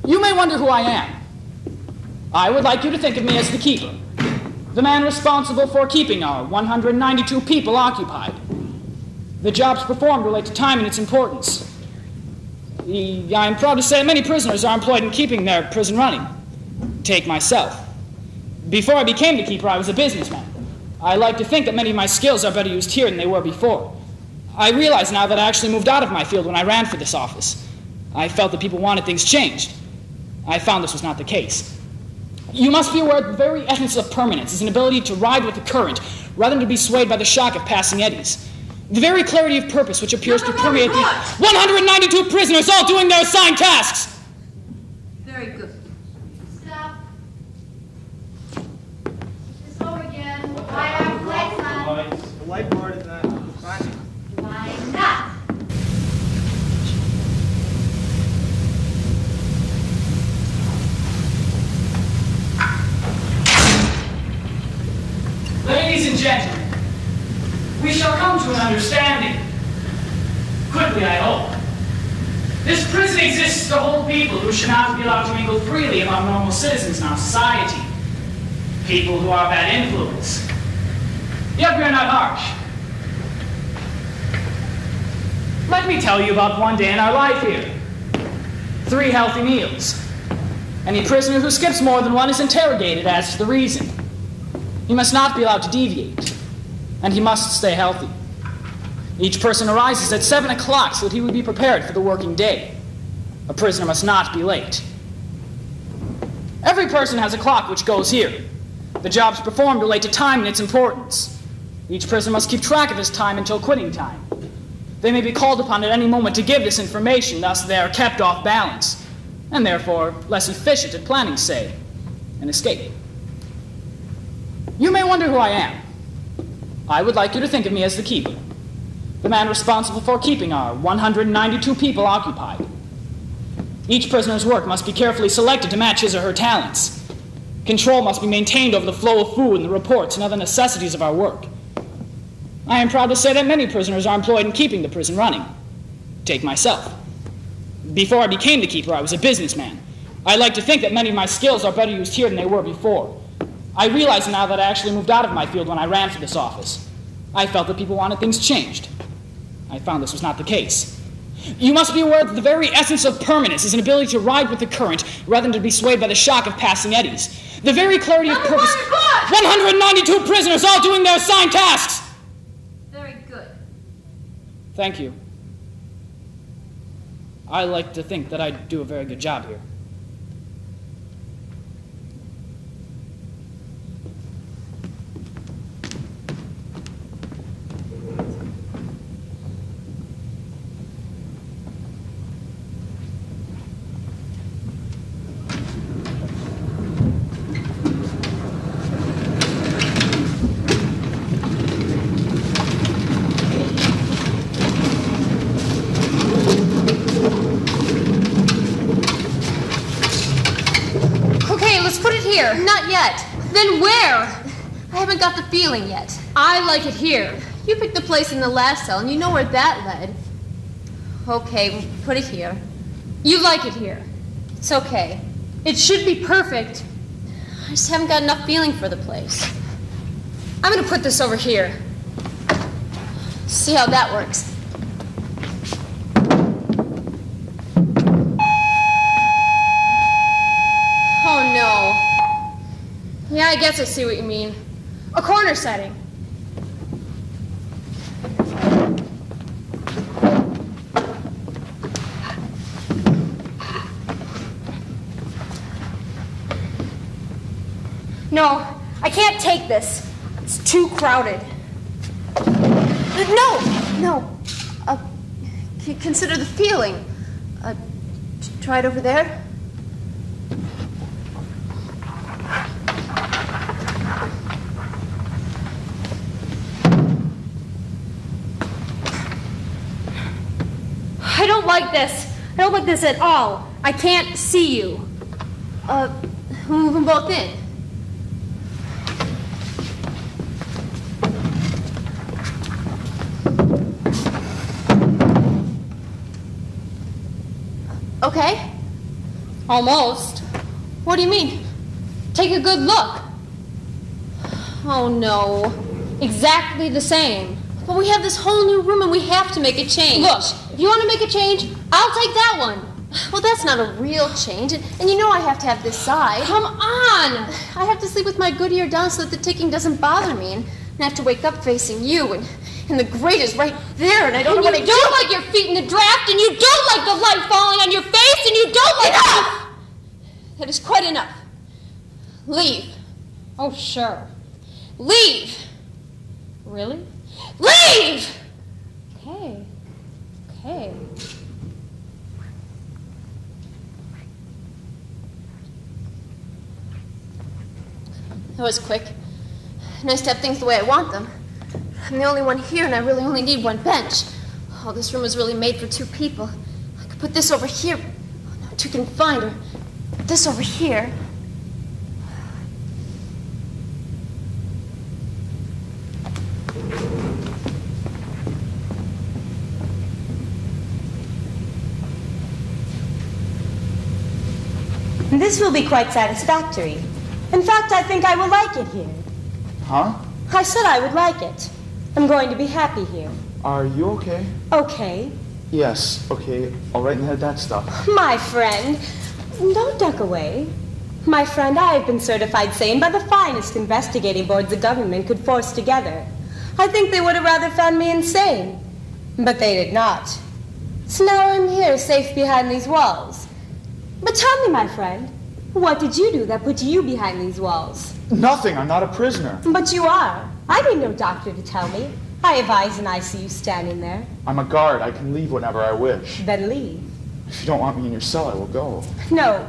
You may wonder who I am. I would like you to think of me as the keeper, the man responsible for keeping our 192 people occupied. The jobs performed relate to time and its importance. I'm proud to say many prisoners are employed in keeping their prison running. Take myself. Before I became the keeper, I was a businessman. I like to think that many of my skills are better used here than they were before. I realize now that I actually moved out of my field when I ran for this office. I felt that people wanted things changed. I found this was not the case. You must be aware that the very essence of permanence is an ability to ride with the current rather than to be swayed by the shock of passing eddies. The very clarity of purpose which appears to permeate the 192 prisoners all doing their assigned tasks.
Very good.
Stop. It's over again. Why have lights on?
The light board is not responding.
Why not?
Ladies and gentlemen, we shall come to an understanding. Quickly, I hope. This prison exists to hold people who should not be allowed to mingle freely among normal citizens in our society. People who are bad influence. Yet we are not harsh. Let me tell you about one day in our life here. 3 healthy meals. Any prisoner who skips more than one is interrogated as to the reason. He must not be allowed to deviate, and he must stay healthy. Each person arises at 7 o'clock so that he would be prepared for the working day. A prisoner must not be late. Every person has a clock which goes here. The jobs performed relate to time and its importance. Each prisoner must keep track of his time until quitting time. They may be called upon at any moment to give this information, thus they are kept off balance, and therefore less efficient at planning, say, an escape. You may wonder who I am. I would like you to think of me as the keeper, the man responsible for keeping our 192 people occupied. Each prisoner's work must be carefully selected to match his or her talents. Control must be maintained over the flow of food and the reports and other necessities of our work. I am proud to say that many prisoners are employed in keeping the prison running. Take myself. Before I became the keeper, I was a businessman. I like to think that many of my skills are better used here than they were before. I realize now that I actually moved out of my field when I ran for this office. I felt that people wanted things changed. I found this was not the case. You must be aware that the very essence of permanence is an ability to ride with the current rather than to be swayed by the shock of passing eddies. The very clarity of purpose. 192 prisoners all doing their assigned tasks.
Very good.
Thank you. I like to think that I do a very good job here.
Not yet.
Then where?
I haven't got the feeling yet.
I like it here.
You picked the place in the last cell, and you know where that led. Okay, put it here.
You like it here.
It's okay.
It should be perfect.
I just haven't got enough feeling for the place.
I'm going to put this over here.
See how that works. Oh, no.
Yeah, I guess I see what you mean. A corner setting. No, I can't take this. It's too crowded.
No. Consider the feeling. Try it over there.
I don't like this. I don't like this at all. I can't see you.
Move them both in. Okay?
Almost.
What do you mean?
Take a good look.
Oh, no.
Exactly the same.
But we have this whole new room and we have to make a change.
Look, if you want to make a change, I'll take that one.
Well, that's not a real change, and you know I have to have this side.
Come on!
I have to sleep with my good ear down so that the ticking doesn't bother me, and I have to wake up facing you, and the grate is right there, and I don't know what I do.
You don't like your feet in the draft, and you don't like the light falling on your face, and you don't like...
Enough!
That is quite enough. Leave. Oh, sure. Leave! Really? Leave! Okay. Okay.
That was quick. Nice to have things the way I want them. I'm the only one here, and I really only need one bench. Oh, this room was really made for 2 people. I could put this over here. Oh, not too confined, or this over here.
This will be quite satisfactory. In fact, I think I will like it here.
Huh?
I said I would like it. I'm going to be happy here.
Are you okay?
Okay.
Yes, okay. I'll right in the head that stuff.
My friend, don't duck away. My friend, I have been certified sane by the finest investigating boards the government could force together. I think they would have rather found me insane. But they did not. So now I'm here, safe behind these walls. But tell me, my friend, what did you do that put you behind these walls?
Nothing. I'm not a prisoner.
But you are. I need no doctor to tell me. I have eyes and I see you standing there.
I'm a guard. I can leave whenever I wish.
Then leave.
If you don't want me in your cell, I will go.
No,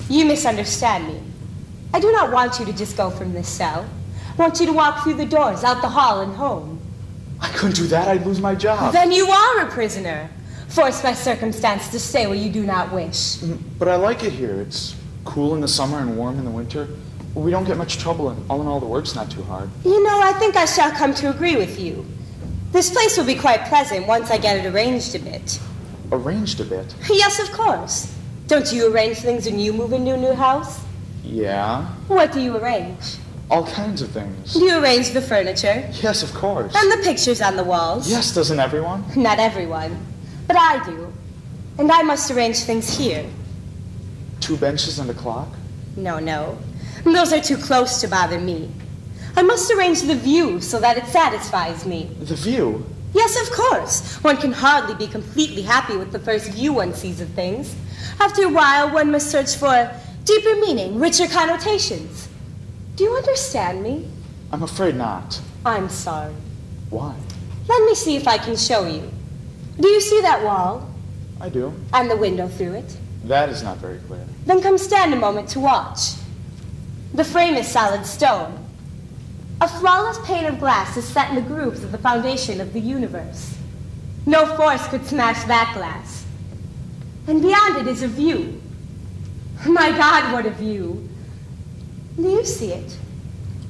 you misunderstand me. I do not want you to just go from this cell. I want you to walk through the doors, out the hall, and home.
I couldn't do that. I'd lose my job.
Then you are a prisoner, forced by circumstance to stay where you do not wish.
But I like it here. It's cool in the summer and warm in the winter. We don't get much trouble, and all in all, the work's not too hard.
You know, I think I shall come to agree with you. This place will be quite pleasant once I get it arranged a bit.
Arranged a bit?
Yes, of course. Don't you arrange things when you move into a new house?
Yeah.
What do you arrange?
All kinds of things.
Do you arrange the furniture?
Yes, of course.
And the pictures on the walls?
Yes, doesn't everyone?
Not everyone. But I do. And I must arrange things here.
2 benches and a clock?
No. Those are too close to bother me. I must arrange the view so that it satisfies me.
The view?
Yes, of course. One can hardly be completely happy with the first view one sees of things. After a while, one must search for deeper meaning, richer connotations. Do you understand me?
I'm afraid not.
I'm sorry.
Why?
Let me see if I can show you. Do you see that wall?
I do.
And the window through it?
That is not very clear.
Then come stand a moment to watch. The frame is solid stone. A flawless pane of glass is set in the grooves of the foundation of the universe. No force could smash that glass. And beyond it is a view. My God, what a view. Do you see it?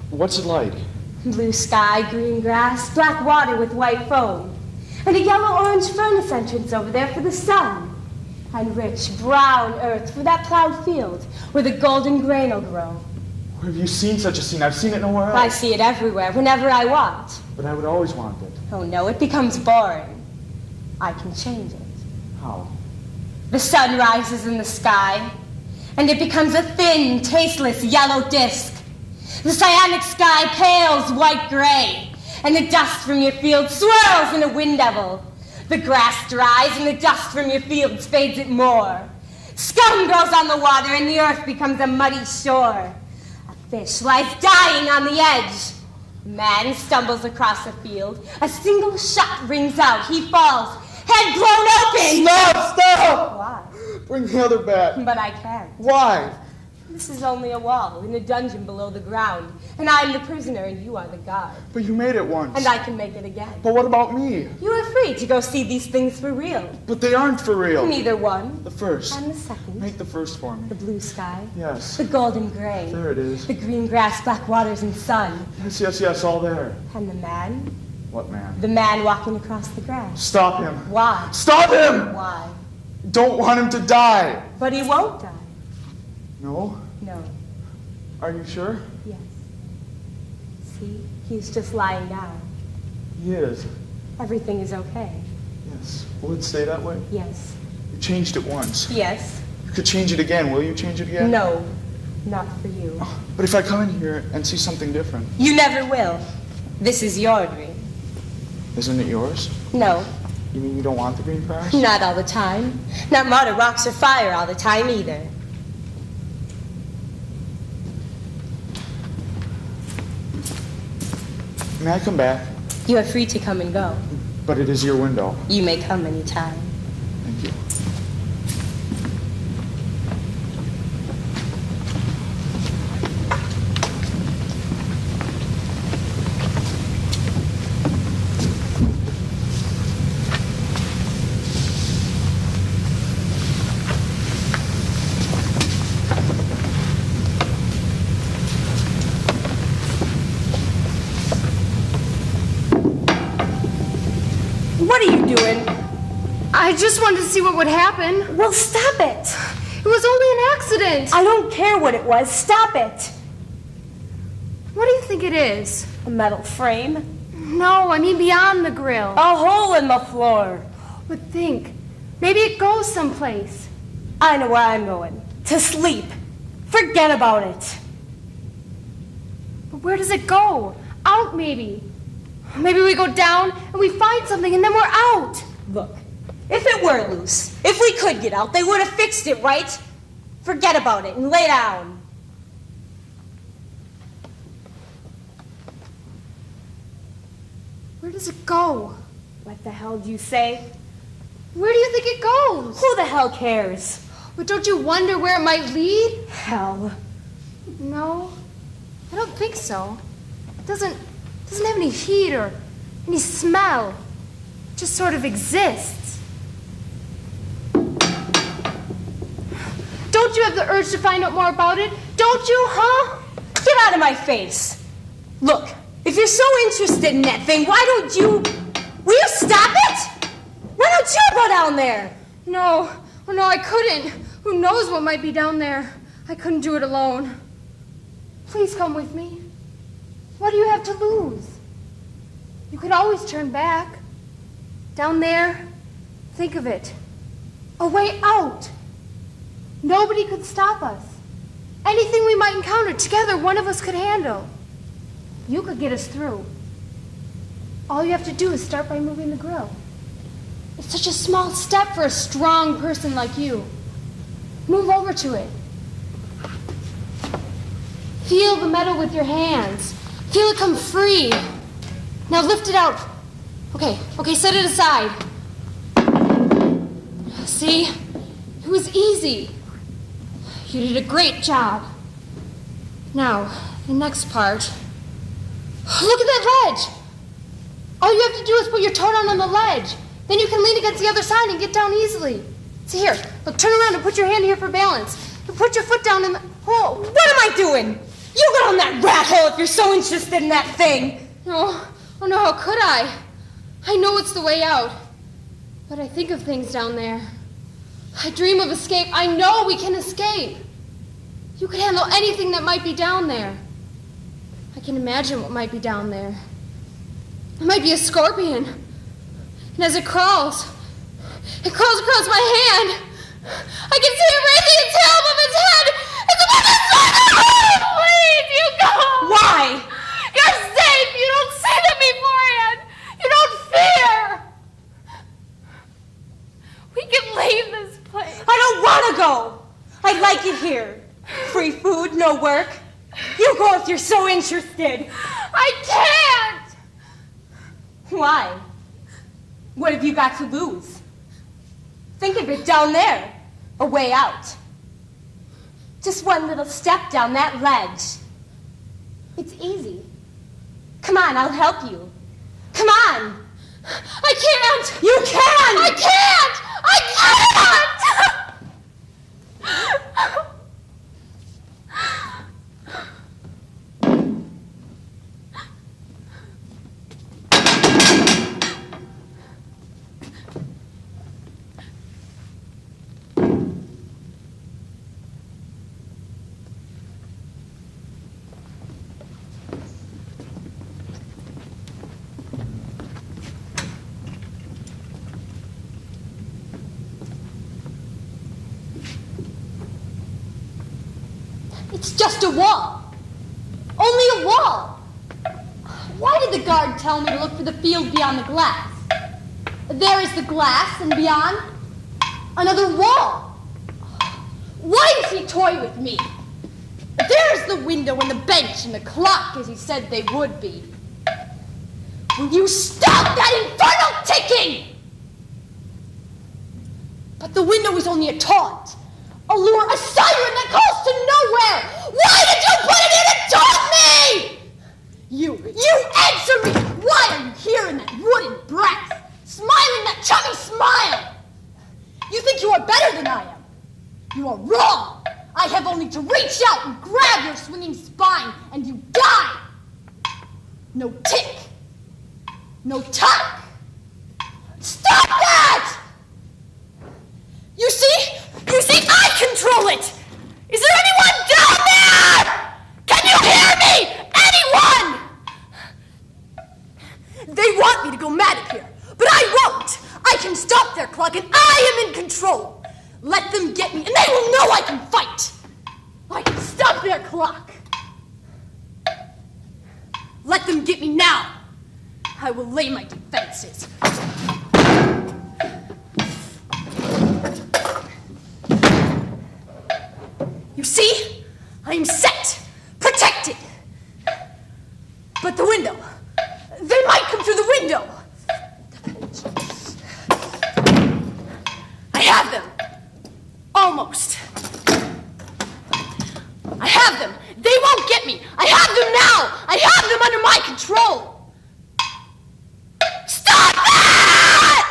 What's it like?
Blue sky, green grass, black water with white foam, and a yellow-orange furnace entrance over there for the sun, and rich brown earth for that plowed field where the golden grain will grow.
Where have you seen such a scene? I've seen it nowhere else.
I see it everywhere, whenever I want.
But I would always want it.
Oh no, it becomes boring. I can change it.
How?
The sun rises in the sky, and it becomes a thin, tasteless yellow disk. The cyanic sky pales white-gray, and the dust from your field swirls in a wind devil. The grass dries, and the dust from your fields fades it more. Scum grows on the water, and the earth becomes a muddy shore. A fish lies dying on the edge. Man stumbles across a field. A single shot rings out. He falls, head blown open.
Stop!
Why?
Bring the other back.
But I can't.
Why?
This is only a wall in a dungeon below the ground, and I'm the prisoner and you are the guard.
But you made it once.
And I can make it again.
But what about me?
You are free to go see these things for real.
But they aren't for real.
Neither one.
The first.
And the second.
Make the first for me.
The blue sky.
Yes.
The golden gray.
There it is.
The green grass, black waters, and sun.
Yes, all there.
And the man?
What man?
The man walking across the grass.
Stop him.
Why?
Stop him!
Why?
Don't want him to die.
But he won't die.
No?
No.
Are you sure?
Yes. See, he's just lying down.
He is.
Everything is okay.
Yes. Will it stay that way?
Yes.
changed it once.
Yes.
You could change it again. Will you change it again?
No, not for you.
But if I come in here and see something different,
You never will. This is your dream.
isn't it yours?
No,
You mean you don't want the green grass?
not all the time. Not mud or rocks or fire all the time either.
May I come back?
You are free to come and go.
But it is your window.
You may come anytime.
Thank you.
What are you doing?
I just wanted to see what would happen.
Well, stop it.
It was only an accident.
I don't care what it was. Stop it.
What do you think it is?
A metal frame?
No, I mean beyond the grill.
A hole in the floor.
But think, maybe it goes someplace.
I know where I'm going. To sleep. Forget about it.
But where does it go? Out, maybe. Maybe we go down and we find something and then we're out.
Look, if it were loose, if we could get out, they would have fixed it, right? Forget about it and lay down.
Where does it go?
What the hell do you say?
Where do you think it goes?
Who the hell cares?
But don't you wonder where it might lead?
Hell.
No, I don't think so. It doesn't have any heat or any smell. It just sort of exists. Don't you have the urge to find out more about it? Don't you, huh?
Get out of my face. Look, if you're so interested in that thing, why don't you... Will you stop it? Why don't you go down there?
No, oh no, I couldn't. Who knows what might be down there? I couldn't do it alone. Please come with me. What do you have to lose? You could always turn back. Down there, think of it. A way out. Nobody could stop us. Anything we might encounter together, one of us could handle. You could get us through. All you have to do is start by moving the grill. It's such a small step for a strong person like you. Move over to it. Feel the metal with your hands. Feel it come free. Now lift it out. Okay, set it aside. See? It was easy. You did a great job. Now, the next part. Look at that ledge. All you have to do is put your toe down on the ledge. Then you can lean against the other side and get down easily. See here, look, turn around and put your hand here for balance. And put your foot down in the hole.
What am I doing? You go down that rat hole if you're so interested in that thing.
No, oh no, how could I? I know it's the way out. But I think of things down there. I dream of escape. I know we can escape. You could handle anything that might be down there. I can imagine what might be down there. It might be a scorpion. And as it crawls across my hand. I can see it raising its tail above its head. It's about to strike me! Please, you go!
Why?
You're safe! You don't see them beforehand! You don't fear! We can leave this place.
I don't want to go. I like it here. Free food, no work. You go if you're so interested.
I can't!
Why? What have you got to lose? Think of it down there. A way out. Just one little step down that ledge. It's easy. Come on, I'll help you. Come on.
I can't!
You can!
I can't! I can't! It's just a wall. Only a wall. Why did the guard tell me to look for the field beyond the glass? There is the glass, and beyond, another wall. Why does he toy with me? There's the window and the bench and the clock, as he said they would be. Will you stop that infernal ticking? But the window is only a taunt, a lure, a siren that calls to nowhere. Why did you put it in to taunt me? You answer me! Why are you here in that wooden brass, smiling that chummy smile? You think you are better than I am? You are wrong! I have only to reach out and grab your swinging spine, and you die! No tick! No tock! Stop that! You see? You see, I control it! Is there anyone down there? Can you hear me? Anyone? They want me to go mad up here, but I won't. I can stop their clock, and I am in control. Let them get me, and they will know I can fight. I can stop their clock. Let them get me now. I will lay my defenses. You see? I am set, protected. But the window, they might come through the window. I have them. Almost. I have them. They won't get me. I have them now. I have them under my control. Stop that!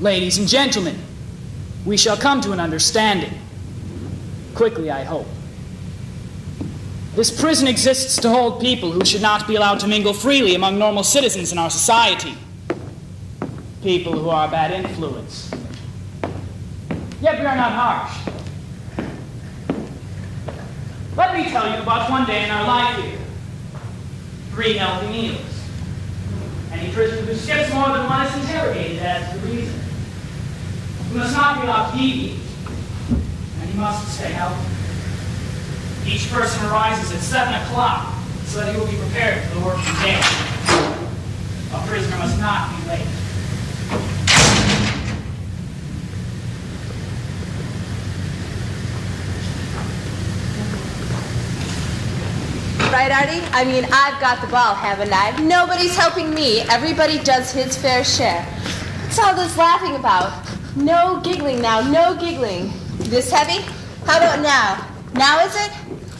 Ladies and gentlemen, we shall come to an understanding. Quickly, I hope. This prison exists to hold people who should not be allowed to mingle freely among normal citizens in our society. People who are a bad influence. Yet we are not harsh. Let me tell you about one day in our life here. 3 healthy meals. Any prisoner who skips more than one is interrogated as to the reason. You must not be allowed to eat, and you must stay healthy. Each person arises at 7 o'clock so that he will be prepared for the working day. A prisoner must not be late.
Right, Artie? I mean, I've got the ball, haven't I? Nobody's helping me. Everybody does his fair share. What's all this laughing about? No giggling now, no giggling. This heavy? How about now? Now is it?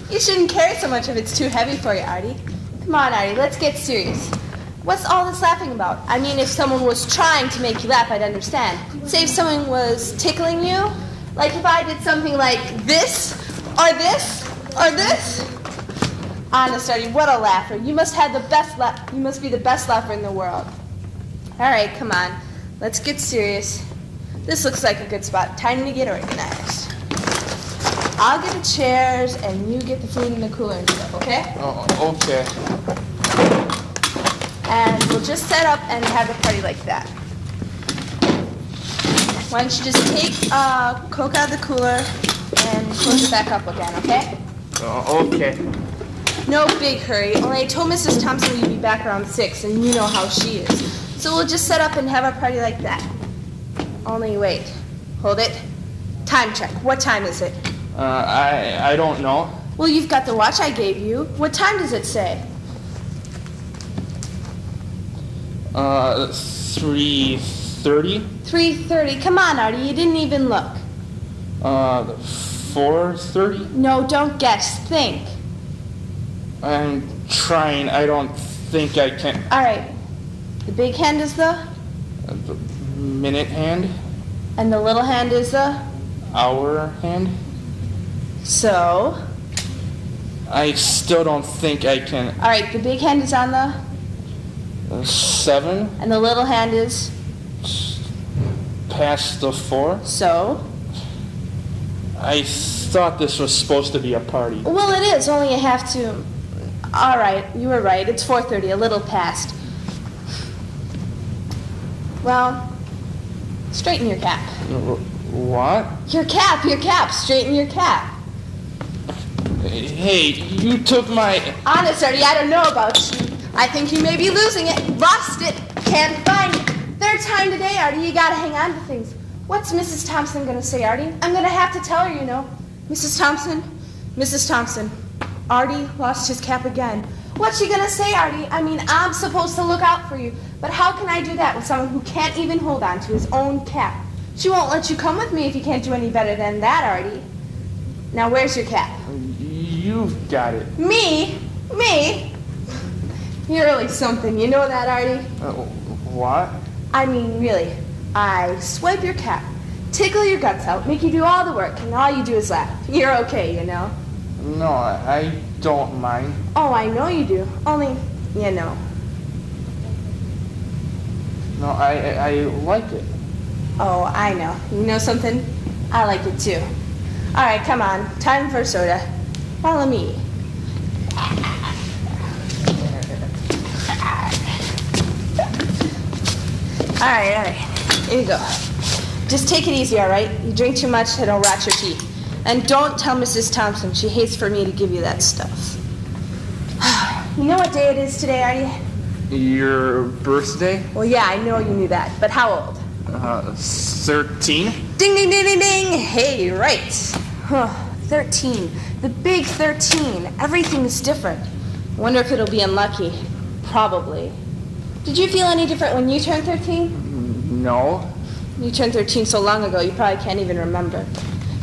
You shouldn't carry so much if it's too heavy for you, Artie. Come on, Artie, let's get serious. What's all this laughing about? I mean, if someone was trying to make you laugh, I'd understand. Say if someone was tickling you, like if I did something like this, or this, or this. Honest, Artie, what a laugher. You must have the best you must be the best laugher in the world. All right, come on. Let's get serious. This looks like a good spot. Time to get organized. I'll get the chairs, and you get the food in the cooler and stuff, okay?
Oh, okay.
And we'll just set up and have a party like that. Why don't you just take Coke out of the cooler and close it back up again, okay?
Okay.
No big hurry. Only I told Mrs. Thompson we'd be back around 6, and you know how she is. So we'll just set up and have a party like that. Only wait. Hold it. Time check. What time is it?
I don't know.
Well, you've got the watch I gave you. What time does it say?
3:30.
3:30. Come on, Artie. You didn't even look.
4:30.
No, don't guess. Think.
I'm trying. I don't think I can.
All right. The big hand is the?
minute hand.
And the little hand is the?
Hour hand.
So?
I still don't think I can.
All right, the big hand is on the?
7.
And the little hand is?
Past the 4.
So?
I thought this was supposed to be a party.
Well, it is, only you have to. All right, you were right. It's 4:30, a little past. Well, straighten your cap.
What?
Your cap, straighten your cap.
Hey, you took my...
Honest, Artie, I don't know about you. I think you may be losing it. Lost it. Can't find it. Third time today, Artie, you gotta hang on to things. What's Mrs. Thompson gonna say, Artie? I'm gonna have to tell her, you know. Mrs. Thompson, Artie lost his cap again. What's she gonna say, Artie? I mean, I'm supposed to look out for you, but how can I do that with someone who can't even hold on to his own cap? She won't let you come with me if you can't do any better than that, Artie. Now, where's your cap?
You've got it.
Me? You're really something. You know that, Artie?
What?
I mean, really. I swipe your cap, tickle your guts out, make you do all the work, and all you do is laugh. You're okay, you know?
No, I don't mind.
Oh, I know you do. Only, you know.
No, I like it.
Oh, I know. You know something? I like it too. All right, come on. Time for a soda. Follow me. All right. Here you go. Just take it easy, all right? You drink too much, it'll rot your teeth. And don't tell Mrs. Thompson. She hates for me to give you that stuff. You know what day it is today, Artie?
Your birthday?
Well, yeah, I know you knew that. But how old?
13?
Ding, ding, ding, ding, ding. Hey, right. 13. The big 13. Everything's different. Wonder if it'll be unlucky. Probably. Did you feel any different when you turned 13?
No.
You turned 13 so long ago, you probably can't even remember.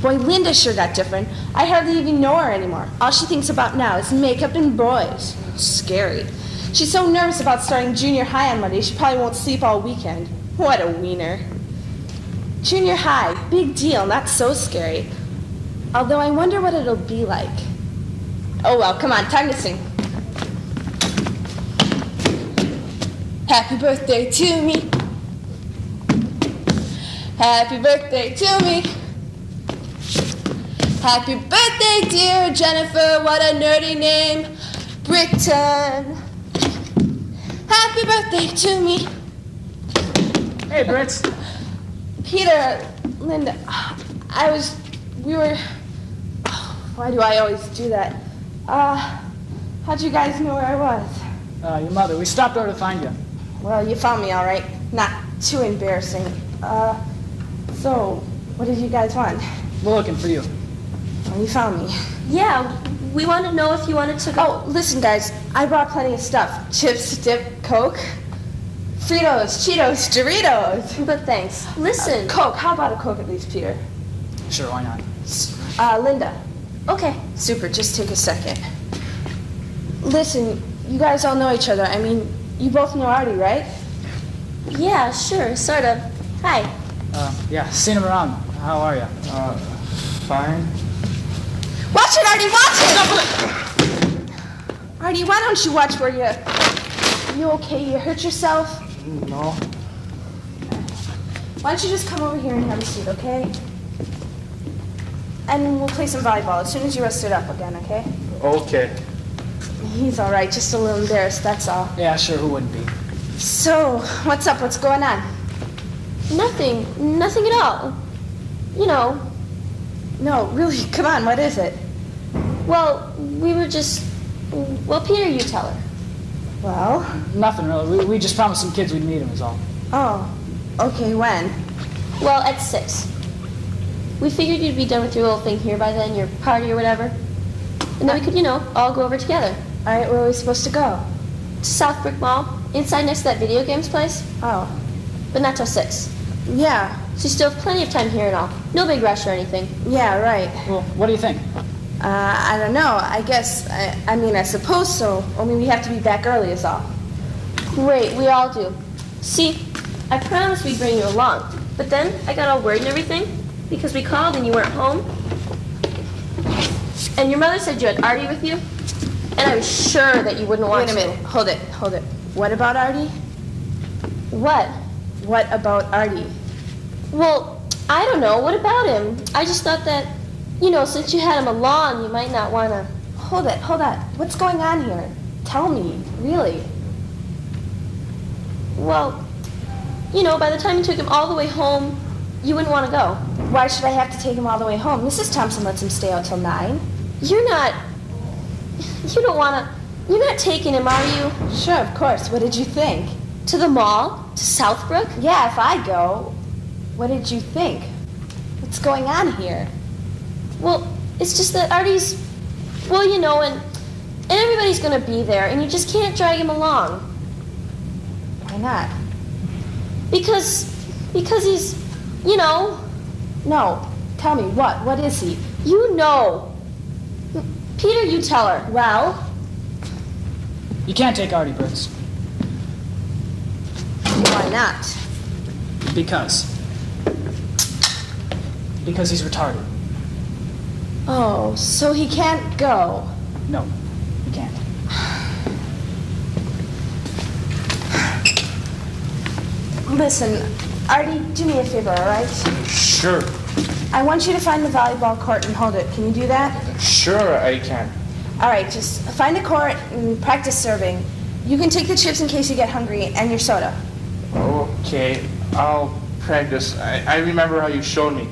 Boy, Linda sure got different. I hardly even know her anymore. All she thinks about now is makeup and boys. Scary. She's so nervous about starting junior high on Monday, she probably won't sleep all weekend. What a wiener. Junior high, big deal, not so scary. Although I wonder what it'll be like. Oh well, come on, time to sing. Happy birthday to me. Happy birthday to me. Happy birthday, dear Jennifer. What a nerdy name. Britton. Happy birthday to me.
Hey, Brits.
Peter, Linda, we were, why do I always do that? How'd you guys know where I was?
Your mother. We stopped over to find you.
Well, you found me all right. Not too embarrassing. So, what did you guys want?
We're looking for you.
Well, you found me.
Yeah, we want to know if you wanted to go.
Oh, listen, guys. I brought plenty of stuff. Chips, dip, Coke, Fritos, Cheetos, Doritos.
But thanks. Listen.
Coke. How about a Coke at least, Peter?
Sure, why not?
Linda.
Okay.
Super, just take a second. Listen, you guys all know each other. I mean, you both know Artie, right?
Yeah, sure, sort of. Hi.
Yeah, seen him around. How are you?
Fine.
Watch it, Artie, watch it! Artie, why don't you watch where you okay? You hurt yourself?
No.
Why don't you just come over here and have a seat, okay? And we'll play some volleyball as soon as you rest it up again, okay?
Okay.
He's all right, just a little embarrassed, that's all.
Yeah, sure, who wouldn't be?
So, what's up? What's going on?
Nothing at all. You know.
No, really, come on, what is it?
Well, we were just... Well, Peter, you tell her.
Well?
Nothing, really. We just promised some kids we'd meet him is all.
Oh, okay, when?
Well, at 6. We figured you'd be done with your little thing here by then, your party or whatever. And then we could, all go over together.
All right, where are we supposed to go?
To South Brick Mall, inside next to that video games place.
Oh.
But not till 6.
Yeah.
So you still have plenty of time here and all. No big rush or anything.
Yeah, right.
Well, what do you think?
I don't know. I guess, I suppose so. Only we have to be back early is all.
Great, we all do. See, I promised we'd bring you along. But then I got all worried and everything because we called and you weren't home. And your mother said you had Artie with you. And I was sure that you wouldn't want to.
Wait a minute. Hold it. What about Artie?
What?
What about Artie?
Well, I don't know. What about him? I just thought that, since you had him along, you might not want to.
Hold it. What's going on here? Tell me, really.
Well, by the time you took him all the way home, you wouldn't want to go.
Why should I have to take him all the way home? Mrs. Thompson lets him stay out till 9.
You don't want to. You're not taking him, are you?
Sure, of course. What did you think?
To the mall? To Southbrook?
Yeah, if I go. What did you think? What's going on here?
Well, it's just that Artie's, and everybody's going to be there, and you just can't drag him along.
Why not?
Because he's,
No. Tell me, what? What is he?
You know. Peter, you tell her.
Well?
You can't take Artie, Brooks.
Why not?
Because he's retarded.
Oh, so he can't go.
No, he can't.
Listen, Artie, do me a favor, all right?
Sure.
I want you to find the volleyball court and hold it. Can you do that?
Sure, I can.
All right, just find the court and practice serving. You can take the chips in case you get hungry and your soda.
Okay, I'll practice. I remember how you showed me.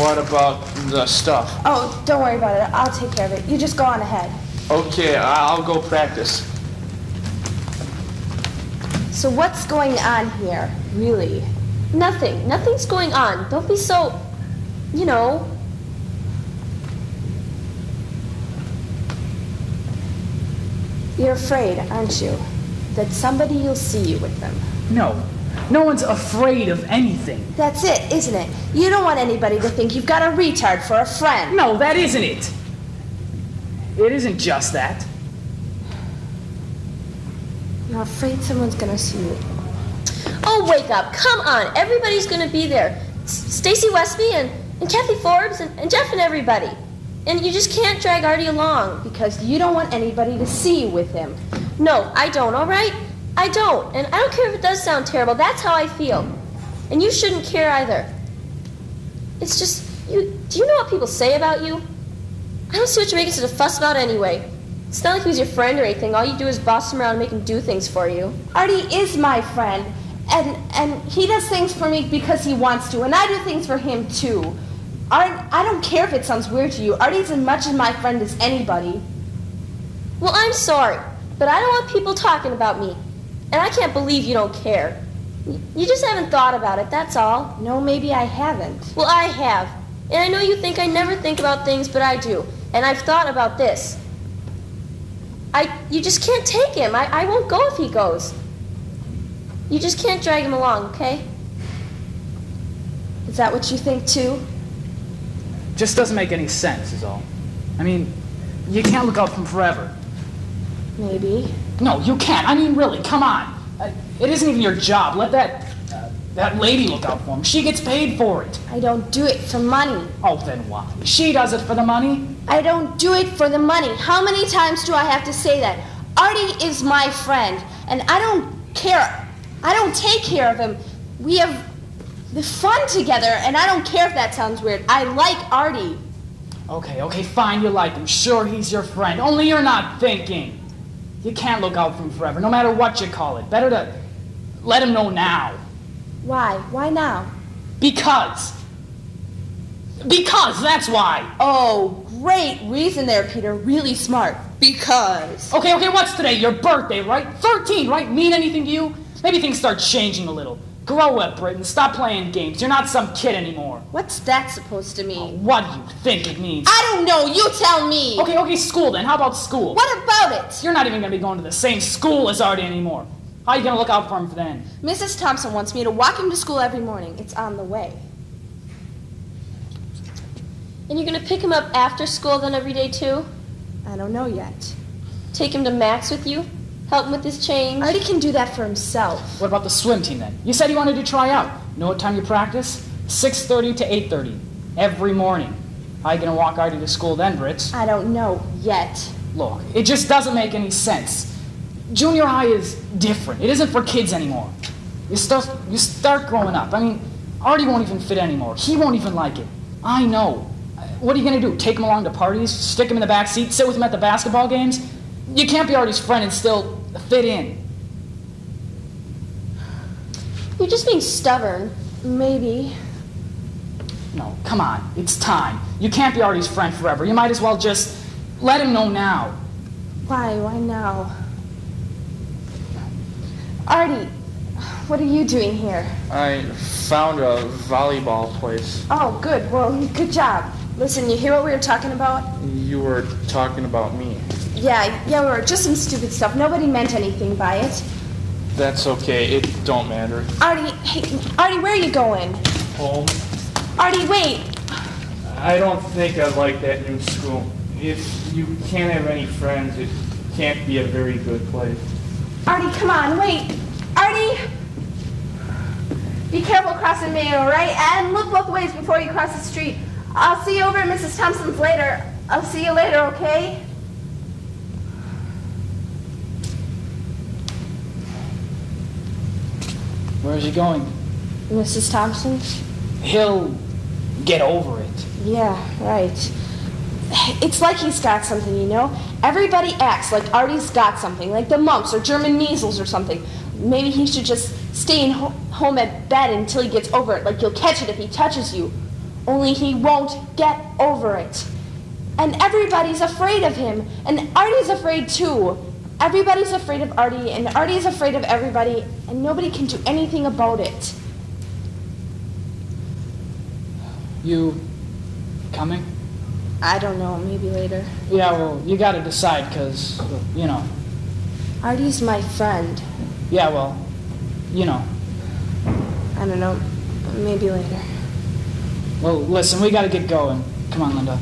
What about the stuff?
Oh, don't worry about it. I'll take care of it. You just go on ahead.
Okay, I'll go practice.
So what's going on here, really?
Nothing. Nothing's going on. Don't be so,
You're afraid, aren't you? That somebody will see you with them.
No. No one's afraid of anything.
That's it, isn't it? You don't want anybody to think you've got a retard for a friend.
No, that isn't it. It isn't just that.
You're afraid someone's gonna see you.
Oh, wake up. Come on. Everybody's going to be there. Stacy Westby and Kathy Forbes and Jeff and everybody. And you just can't drag Artie along.
Because you don't want anybody to see you with him.
No, I don't, all right? I don't. And I don't care if it does sound terrible. That's how I feel. And you shouldn't care either. It's just, do you know what people say about you? I don't see what you're making such a fuss about anyway. It's not like he was your friend or anything. All you do is boss him around and make him do things for you.
Artie is my friend. And he does things for me because he wants to. And I do things for him, too. I don't care if it sounds weird to you. Artie's as much as my friend as anybody.
Well, I'm sorry, but I don't want people talking about me. And I can't believe you don't care. You just haven't thought about it, that's all.
No, maybe I haven't.
Well, I have. And I know you think I never think about things, but I do. And I've thought about this. You just can't take him. I won't go if he goes. You just can't drag him along, okay?
Is that what you think, too?
Just doesn't make any sense, is all. I mean, you can't look out for him forever.
Maybe.
No, you can't. I mean, really, come on. It isn't even your job. Let that lady look out for him. She gets paid for it.
I don't do it for money.
Oh, then why? She does it for the money.
I don't do it for the money. How many times do I have to say that? Artie is my friend, and I don't care. I don't take care of him. We have the fun together, and I don't care if that sounds weird. I like Artie.
Okay, fine, you like him. Sure, he's your friend. Only you're not thinking. You can't look out for him forever, no matter what you call it. Better to let him know now.
Why? Why now?
Because, that's why.
Oh, great reason there, Peter. Really smart. Because.
Okay, what's today? Your birthday, right? 13, right? Mean anything to you? Maybe things start changing a little. Grow up, Britton. Stop playing games. You're not some kid anymore.
What's that supposed to mean?
Oh, what do you think it means?
I don't know. You tell me.
Okay, school then. How about school?
What about it?
You're not even going to be going to the same school as Artie anymore. How are you going to look out for him then?
Mrs. Thompson wants me to walk him to school every morning. It's on the way.
And you're going to pick him up after school then every day too?
I don't know yet.
Take him to Max with you? Help him with his change.
Artie can do that for himself.
What about the swim team then? You said you wanted to try out. Know what time you practice? 6:30 to 8:30 every morning. How you gonna walk Artie to school then, Brits?
I don't know yet.
Look, it just doesn't make any sense. Junior high is different. It isn't for kids anymore. You start growing up. I mean, Artie won't even fit anymore. He won't even like it. I know. What are you gonna do? Take him along to parties? Stick him in the back seat? Sit with him at the basketball games? You can't be Artie's friend and still fit in.
You're just being stubborn. Maybe.
No, come on. It's time. You can't be Artie's friend forever. You might as well just let him know now.
Why? Why now? Artie, what are you doing here?
I found a volleyball place.
Oh, good. Well, good job. Listen, you hear what we were talking about?
You were talking about me.
Yeah, we were just some stupid stuff. Nobody meant anything by it.
That's okay. It don't matter.
Artie, hey, Artie, where are you going?
Home.
Artie, wait.
I don't think I like that new school. If you can't have any friends, it can't be a very good place.
Artie, come on, wait. Artie!
Be careful crossing Main, all right? And look both ways before you cross the street. I'll see you over at Mrs. Thompson's later. I'll see you later, okay?
Where's he going?
Mrs. Thompson?
He'll get over it.
Yeah, right. It's like he's got something, you know? Everybody acts like Artie's got something, like the mumps or German measles or something. Maybe he should just stay home at bed until he gets over it, like you'll catch it if he touches you. Only he won't get over it. And everybody's afraid of him, and Artie's afraid too. Everybody's afraid of Artie, and Artie's afraid of everybody, and nobody can do anything about it.
You coming?
I don't know, maybe later.
Yeah, well, you gotta decide, because, you know.
Artie's my friend.
Yeah, well, you know.
I don't know, maybe later.
Well, listen, we gotta get going. Come on, Linda.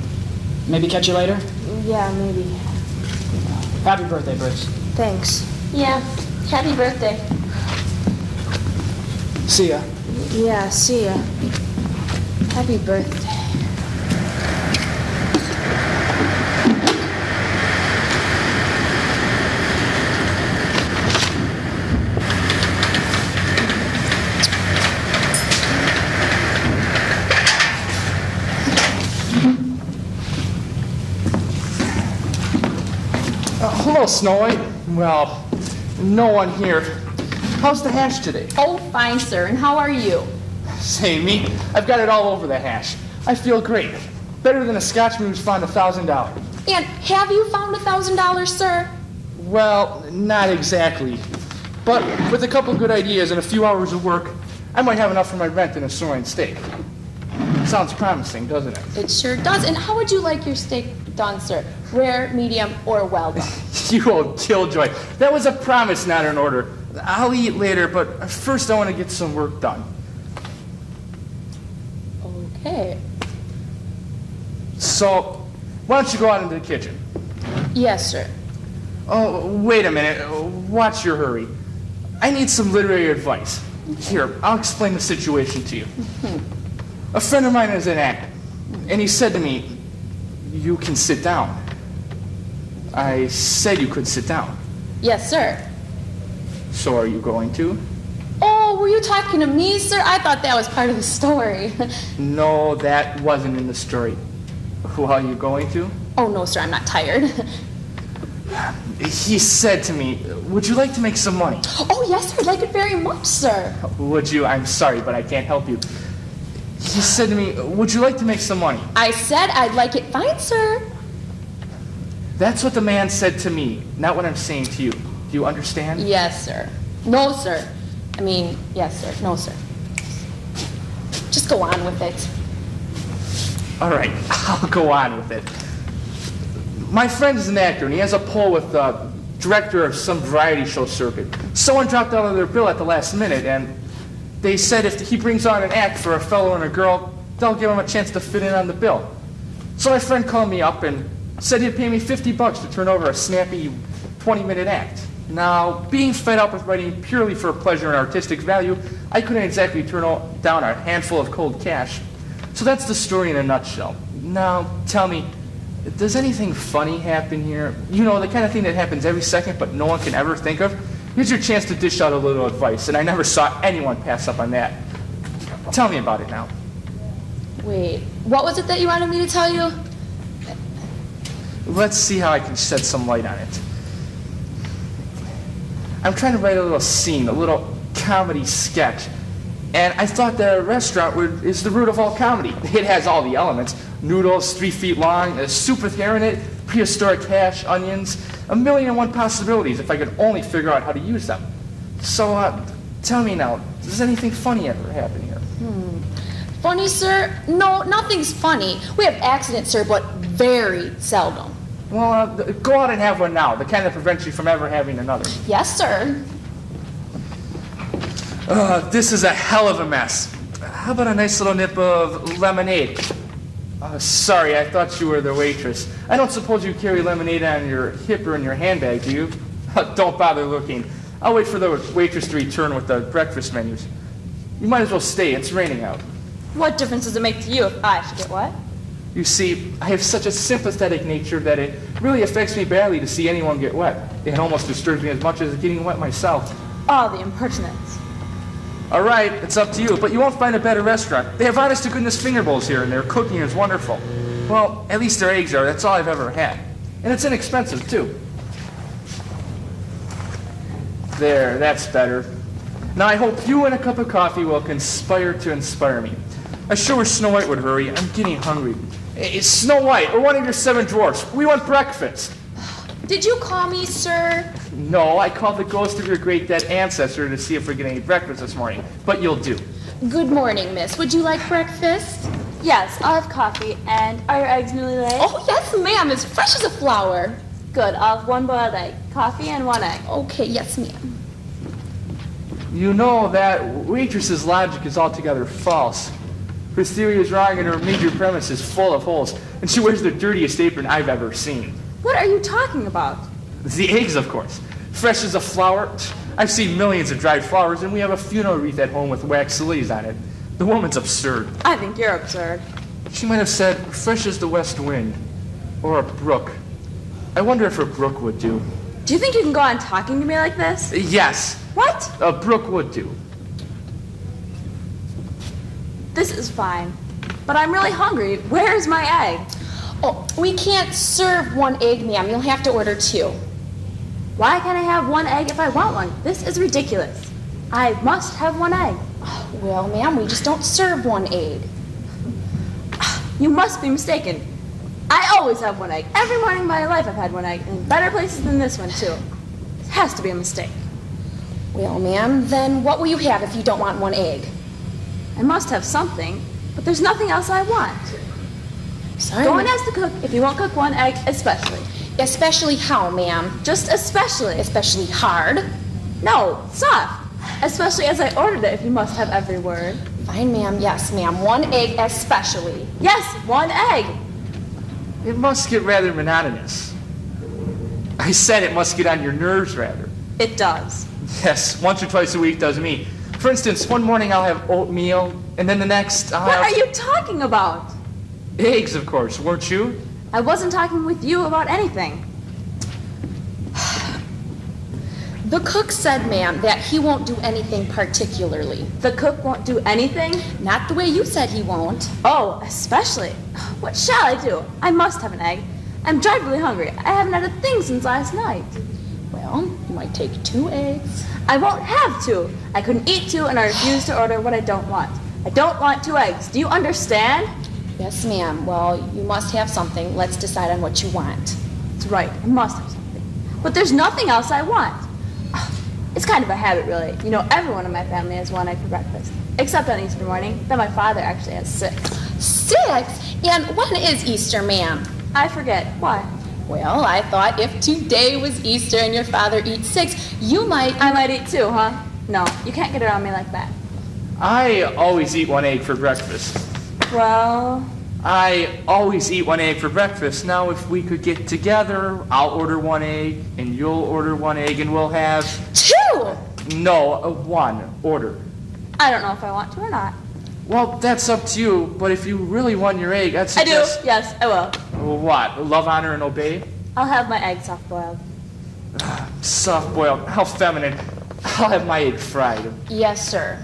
Maybe catch you later?
Yeah, maybe.
Happy birthday, Briggs.
Thanks.
Yeah, happy birthday.
See ya.
Yeah, see ya. Happy birthday.
Hello, Snow White. Well, no one here. How's the hash today?
Oh, fine, sir. And how are you?
Say, me, I've got it all over the hash. I feel great. Better than a Scotchman who's found $1,000.
And have you found $1,000, sir?
Well, not exactly. But with a couple good ideas and a few hours of work, I might have enough for my rent and a sirloin steak. Sounds promising, doesn't it?
It sure does. And how would you like your steak done, sir? Rare, medium, or well done?
You old killjoy. That was a promise, not an order. I'll eat later, but first I want to get some work done.
Okay.
So, why don't you go out into the kitchen?
Yes, sir.
Oh, wait a minute. Watch your hurry. I need some literary advice. Here, I'll explain the situation to you. A friend of mine is an actor, and he said to me, "You can sit down." I said you could sit down.
Yes, sir.
So are you going to?
Oh, were you talking to me, sir? I thought that was part of the story.
No, that wasn't in the story. Who are you going to?
Oh, no, sir, I'm not tired.
He said to me, "Would you like to make some money?"
Oh, yes, sir, I'd like it very much, sir.
Would you? I'm sorry, but I can't help you. He said to me, "Would you like to make some money?"
I said I'd like it fine, sir.
That's what the man said to me, not what I'm saying to you. Do you understand?
Yes, sir. No, sir. I mean, yes, sir. No, sir. Just go on with it.
All right, I'll go on with it. My friend is an actor, and he has a pull with the director of some variety show circuit. Someone dropped out of their bill at the last minute, and they said if he brings on an act for a fellow and a girl, they'll give him a chance to fit in on the bill. So my friend called me up and said he'd pay me $50 to turn over a snappy 20-minute act. Now, being fed up with writing purely for pleasure and artistic value, I couldn't exactly turn down a handful of cold cash. So that's the story in a nutshell. Now, tell me, does anything funny happen here? You know, the kind of thing that happens every second but no one can ever think of? Here's your chance to dish out a little advice, and I never saw anyone pass up on that. Tell me about it now.
Wait, what was it that you wanted me to tell you?
Let's see how I can shed some light on it. I'm trying to write a little scene, a little comedy sketch. And I thought that a restaurant is the root of all comedy. It has all the elements. Noodles 3 feet long, a soup with hair in it, prehistoric hash, onions, 1,000,001 possibilities if I could only figure out how to use them. So, tell me now, does anything funny ever happen here?
Funny, sir? No, nothing's funny. We have accidents, sir, but very seldom.
Well, go out and have one now, the kind that prevents you from ever having another.
Yes, sir.
This is a hell of a mess. How about a nice little nip of lemonade? Sorry, I thought you were the waitress. I don't suppose you carry lemonade on your hip or in your handbag, do you? Don't bother looking. I'll wait for the waitress to return with the breakfast menus. You might as well stay. It's raining out.
What difference does it make to you if I should get wet?
You see, I have such a sympathetic nature that it really affects me badly to see anyone get wet. It almost disturbs me as much as getting wet myself.
Oh, the impertinence.
All right, it's up to you, but you won't find a better restaurant. They have honest-to-goodness finger bowls here, and their cooking is wonderful. Well, at least their eggs are. That's all I've ever had. And it's inexpensive, too. There, that's better. Now, I hope you and a cup of coffee will conspire to inspire me. I sure wish Snow White would hurry. I'm getting hungry. It's Snow White, or one of your 7 dwarfs. We want breakfast.
Did you call me, sir?
No, I called the ghost of your great dead ancestor to see if we're getting any breakfast this morning. But you'll do.
Good morning, miss. Would you like breakfast?
Yes, I'll have coffee. And are your eggs newly laid?
Oh, yes, ma'am. As fresh as a flower.
Good. I'll have 1 boiled egg. Coffee and 1 egg.
Okay, yes, ma'am.
You know that waitress's logic is altogether false. Her theory is wrong and her major premise is full of holes. And she wears the dirtiest apron I've ever seen.
What are you talking about?
The eggs, of course. Fresh as a flower. I've seen millions of dried flowers, and we have a funeral wreath at home with wax lilies on it. The woman's absurd.
I think you're absurd.
She might have said, fresh as the west wind. Or a brook. I wonder if a brook would do.
Do you think you can go on talking to me like this?
Yes.
What?
A brook would do.
This is fine. But I'm really hungry. Where's my egg?
Oh, we can't serve 1 egg, ma'am. You'll have to order 2.
Why can't I have 1 egg if I want one? This is ridiculous. I must have 1 egg.
Oh, well, ma'am, we just don't serve 1 egg.
You must be mistaken. I always have 1 egg. Every morning of my life I've had 1 egg. In better places than this one, too. It has to be a mistake.
Well, ma'am, then what will you have if you don't want 1 egg?
I must have something, but there's nothing else I want.
Sorry,
Go and ask the cook if you won't cook 1 egg, especially.
Especially how, ma'am?
Just especially.
Especially hard?
No, soft. Especially as I ordered it, if you must have every word.
Fine, ma'am. Yes, ma'am. 1 egg especially.
Yes, 1 egg.
It must get rather monotonous. I said it must get on your nerves, rather.
It does.
Yes, once or twice a week does me. For instance, one morning I'll have oatmeal, and then the next I'll have...
What are you talking about?
Eggs, of course, weren't you?
I wasn't talking with you about anything.
The cook said, ma'am, that he won't do anything particularly.
The cook won't do anything?
Not the way you said he won't.
Oh, especially. What shall I do? I must have an egg. I'm dreadfully hungry. I haven't had a thing since last night.
Well, you might take 2 eggs.
I won't have 2. I couldn't eat 2, and I refuse to order what I don't want. I don't want 2 eggs. Do you understand?
Yes, ma'am. Well, you must have something. Let's decide on what you want.
That's right. I must have something. But there's nothing else I want. It's kind of a habit, really. You know, everyone in my family has 1 egg for breakfast. Except on Easter morning. Then my father actually has 6.
6? And when is Easter, ma'am?
I forget. Why?
Well, I thought if today was Easter and your father eats 6, you might...
I might eat 2, huh? No, you can't get around me like that.
I always eat 1 egg for breakfast.
Well...
I always eat 1 egg for breakfast. Now, if we could get together, I'll order 1 egg, and you'll order 1 egg, and we'll have...
2!
No, 1. Order.
I don't know if I want to or not.
Well, that's up to you, but if you really want your egg, I'd suggest...
I do, yes, I will.
What? Love, honor, and obey?
I'll have my egg soft-boiled.
Soft-boiled. How feminine. I'll have my egg fried.
Yes, sir.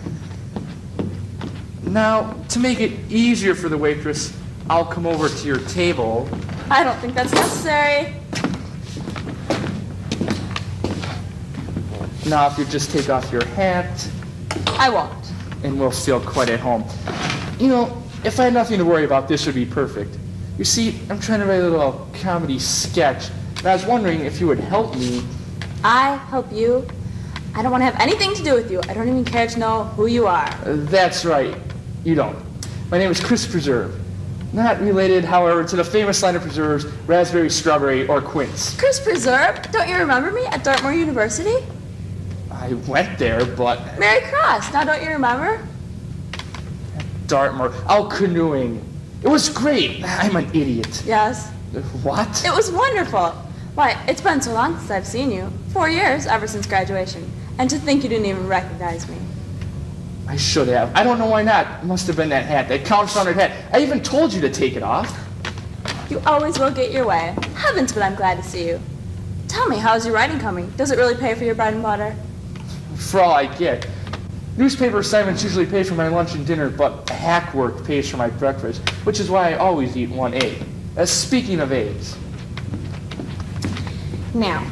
Now, to make it easier for the waitress, I'll come over to your table.
I don't think that's necessary.
Now, if you just take off your hat...
I won't.
And we'll feel quite at home. You know, if I had nothing to worry about, this would be perfect. You see, I'm trying to write a little comedy sketch, and I was wondering if you would help me.
I help you? I don't want to have anything to do with you. I don't even care to know who you are.
That's right. You don't. My name is Chris Preserve. Not related, however, to the famous line of preserves, raspberry, strawberry, or quince.
Chris Preserve? Don't you remember me at Dartmoor University?
I went there, but...
Mary Cross. Now don't you remember?
Dartmoor. Oh, canoeing. It was great. I'm an idiot.
Yes.
What?
It was wonderful. Why, it's been so long since I've seen you. 4 years, ever since graduation. And to think you didn't even recognize me.
I should have. I don't know why not. It must have been that hat, that confounded hat. I even told you to take it off.
You always will get your way. Heavens, but I'm glad to see you. Tell me, how's your writing coming? Does it really pay for your bread and butter?
For all I get. Newspaper assignments usually pay for my lunch and dinner, but hack work pays for my breakfast, which is why I always eat 1 egg. Speaking of eggs.
Now,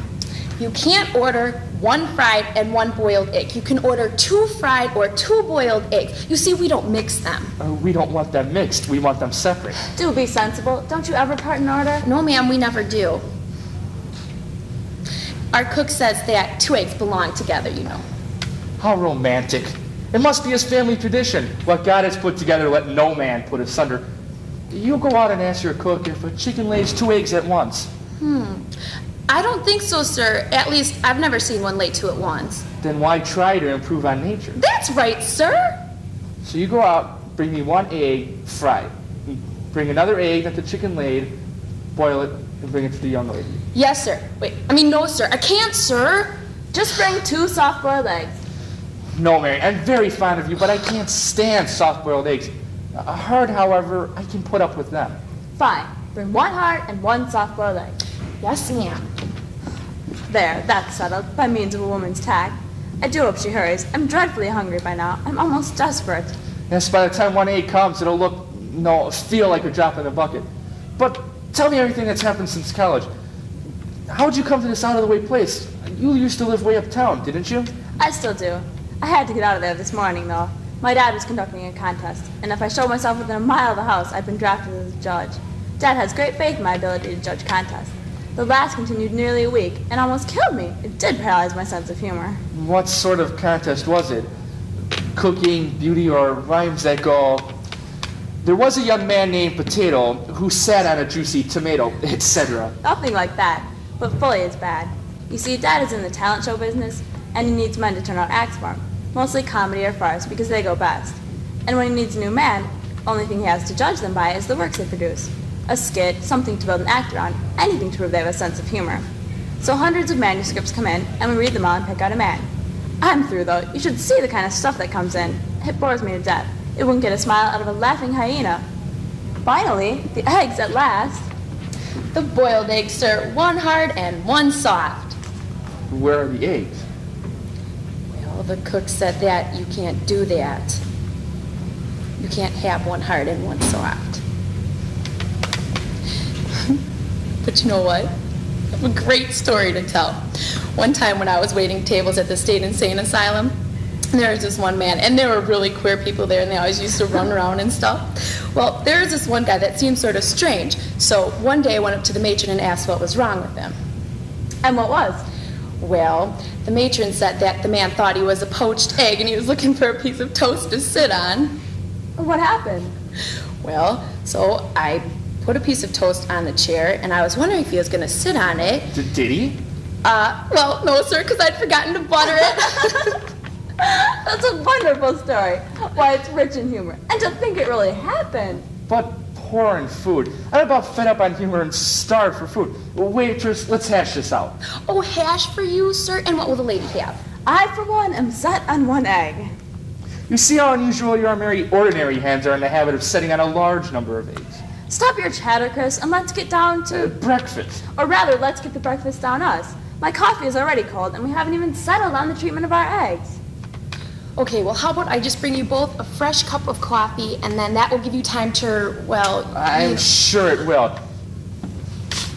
you can't order 1 fried and 1 boiled egg. You can order 2 fried or 2 boiled eggs. You see, we don't mix them.
We don't want them mixed. We want them separate.
Do be sensible. Don't you ever part in order?
No, ma'am, we never do. Our cook says that 2 eggs belong together, you know.
How romantic. It must be his family tradition. What God has put together, let no man put asunder. You go out and ask your cook if a chicken lays 2 eggs at once.
I don't think so, sir. At least, I've never seen one lay 2 at once.
Then why try to improve on nature?
That's right, sir.
So you go out, bring me 1 egg fried. Bring another egg that the chicken laid, boil it, and bring it to the young lady.
Yes, sir. Wait, no, sir. I can't, sir.
Just bring 2 soft-boiled eggs.
No, Mary, I'm very fond of you, but I can't stand soft-boiled eggs. Hard, however, I can put up with them.
Fine. Bring 1 hard and 1 soft-boiled egg.
Yes, ma'am.
There, that's settled, by means of a woman's tact. I do hope she hurries. I'm dreadfully hungry by now. I'm almost desperate.
Yes, by the time 1 egg comes, it'll feel like a drop in the bucket. But tell me everything that's happened since college. How'd you come to this out-of-the-way place? You used to live way uptown, didn't you?
I still do. I had to get out of there this morning, though. My dad was conducting a contest, and if I showed myself within a mile of the house, I'd been drafted as a judge. Dad has great faith in my ability to judge contests. The last continued nearly a week, and almost killed me. It did paralyze my sense of humor.
What sort of contest was it? Cooking, beauty, or rhymes that go... There was a young man named Potato who sat on a juicy tomato, etc.
Nothing like that, but fully as bad. You see, Dad is in the talent show business, and he needs men to turn out acts for him. Mostly comedy or farce, because they go best. And when he needs a new man, only thing he has to judge them by is the works they produce. A skit, something to build an actor on, anything to prove they have a sense of humor. So hundreds of manuscripts come in, and we read them all and pick out a man. I'm through, though. You should see the kind of stuff that comes in. It bores me to death. It wouldn't get a smile out of a laughing hyena. Finally, the eggs at last.
The boiled eggs, sir. 1 hard and 1 soft.
Where are the eggs?
Well, the cook said that you can't do that. You can't have 1 hard and 1 soft. But you know what? I have a great story to tell. One time when I was waiting tables at the state insane asylum, there was this one man, and there were really queer people there, and they always used to run around and stuff. Well, there was this one guy that seemed sort of strange. So one day I went up to the matron and asked what was wrong with him.
And what was?
Well, the matron said that the man thought he was a poached egg, and he was looking for a piece of toast to sit on.
What happened?
Well, so I put a piece of toast on the chair, and I was wondering if he was going to sit on it.
Did he?
Well, no, sir, because I'd forgotten to butter it.
That's a wonderful story. Why, it's rich in humor. And to think it really happened.
But
pouring food. I'm about fed up on humor and starved for food. Waitress, let's hash this out.
Oh, hash for you, sir? And what will the lady have?
I, for one, am set on one egg.
You see how unusual you are, Mary? Ordinary hens are in the habit of setting on a large number of eggs.
Stop your chatter, Chris, and let's get down to...
breakfast.
Or rather, let's get the breakfast down us. My coffee is already cold, and we haven't even settled on the treatment of our eggs.
Okay, well, how about I just bring you both a fresh cup of coffee, and then that will give you time to, well...
I'm sure it will.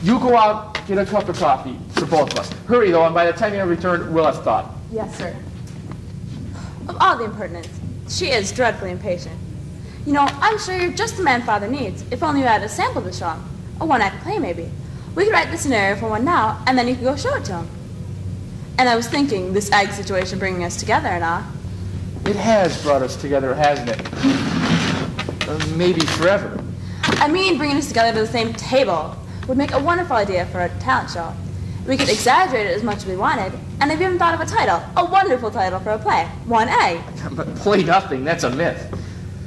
You go out, get a cup of coffee for both of us. Hurry, though, and by the time you return, we'll have thought.
Yes, sir. Of all the impertinence, she is dreadfully impatient. You know, I'm sure you're just the man Father needs, if only you had a sample to show him. A one-act play, maybe. We could write the scenario for one now, and then you could go show it to him. And I was thinking, this egg situation bringing us together and all.
It has brought us together, hasn't it? Maybe forever.
I mean, bringing us together to the same table would make a wonderful idea for a talent show. We could exaggerate it as much as we wanted, and I've even thought of a title, a wonderful title for a play, One Egg.
But play nothing, that's a myth.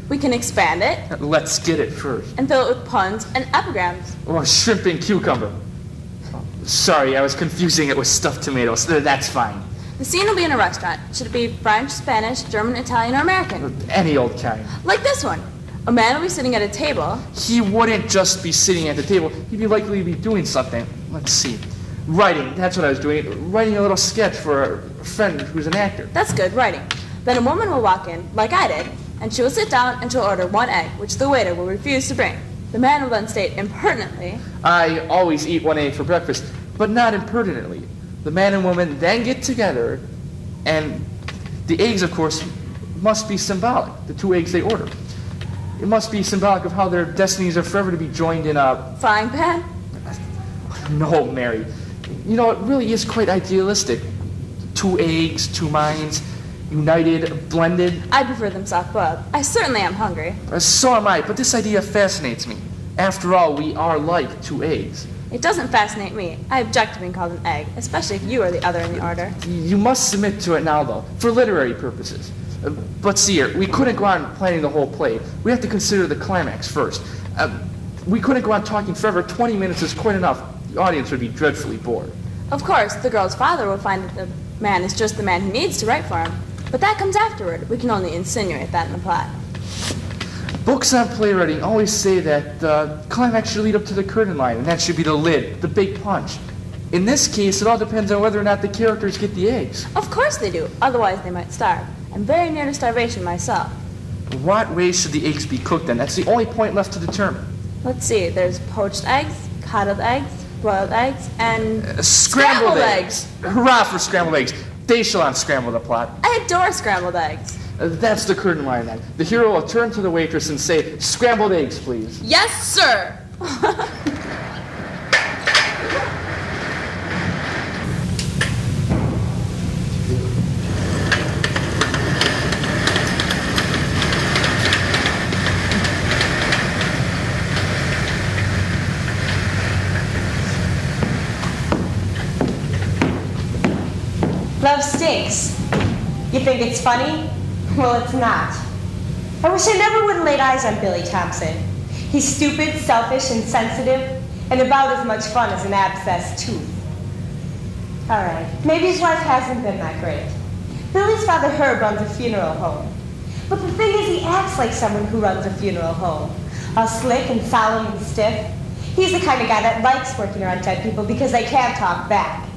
We can expand it.
Let's get it first.
And fill it with puns and epigrams.
Oh, shrimp and cucumber. Sorry, I was confusing it with stuffed tomatoes. That's fine.
The scene will be in a restaurant. Should it be French, Spanish, German, Italian, or American?
Any old kind.
Like this one. A man will be sitting at a table.
He wouldn't just be sitting at the table. He'd be likely to be doing something. Let's see. Writing. That's what I was doing. Writing a little sketch for a friend who's an actor.
That's good, writing. Then a woman will walk in, like I did, and she will sit down and she'll order one egg, which the waiter will refuse to bring. The man will then state impertinently,
I always eat one egg for breakfast, but not impertinently. The man and woman then get together, and the eggs, of course, must be symbolic, the two eggs they order. It must be symbolic of how their destinies are forever to be joined in a...
frying pan?
No, Mary. You know, it really is quite idealistic. Two eggs, two minds, united, blended.
I prefer them soft-boiled. I certainly am hungry.
So am I, but this idea fascinates me. After all, we are like two eggs.
It doesn't fascinate me. I object to being called an egg, especially if you are the other in the order.
You must submit to it now, though, for literary purposes. But see here, we couldn't go on planning the whole play. We have to consider the climax first. We couldn't go on talking forever. 20 minutes is quite enough. The audience would be dreadfully bored.
Of course, the girl's father will find that the man is just the man he needs to write for him. But that comes afterward. We can only insinuate that in the plot.
Books on playwriting always say that the climax should lead up to the curtain line, and that should be the lid, the big punch. In this case, it all depends on whether or not the characters get the eggs.
Of course they do. Otherwise, they might starve. I'm very near to starvation myself.
What way should the eggs be cooked then? That's the only point left to determine.
Let's see. There's poached eggs, coddled eggs, boiled eggs, and
scrambled eggs. Hurrah for scrambled eggs. They shall unscramble the plot.
I adore scrambled eggs.
That's the curtain line then. The hero will turn to the waitress and say, scrambled eggs, please.
Yes, sir.
Love stinks. You think it's funny? Well, it's not. I wish I never would have laid eyes on Billy Thompson. He's stupid, selfish, insensitive, and about as much fun as an abscessed tooth. All right, maybe his life hasn't been that great. Billy's father, Herb, runs a funeral home. But the thing is, he acts like someone who runs a funeral home. All slick and solemn and stiff. He's the kind of guy that likes working around dead people because they can't talk back.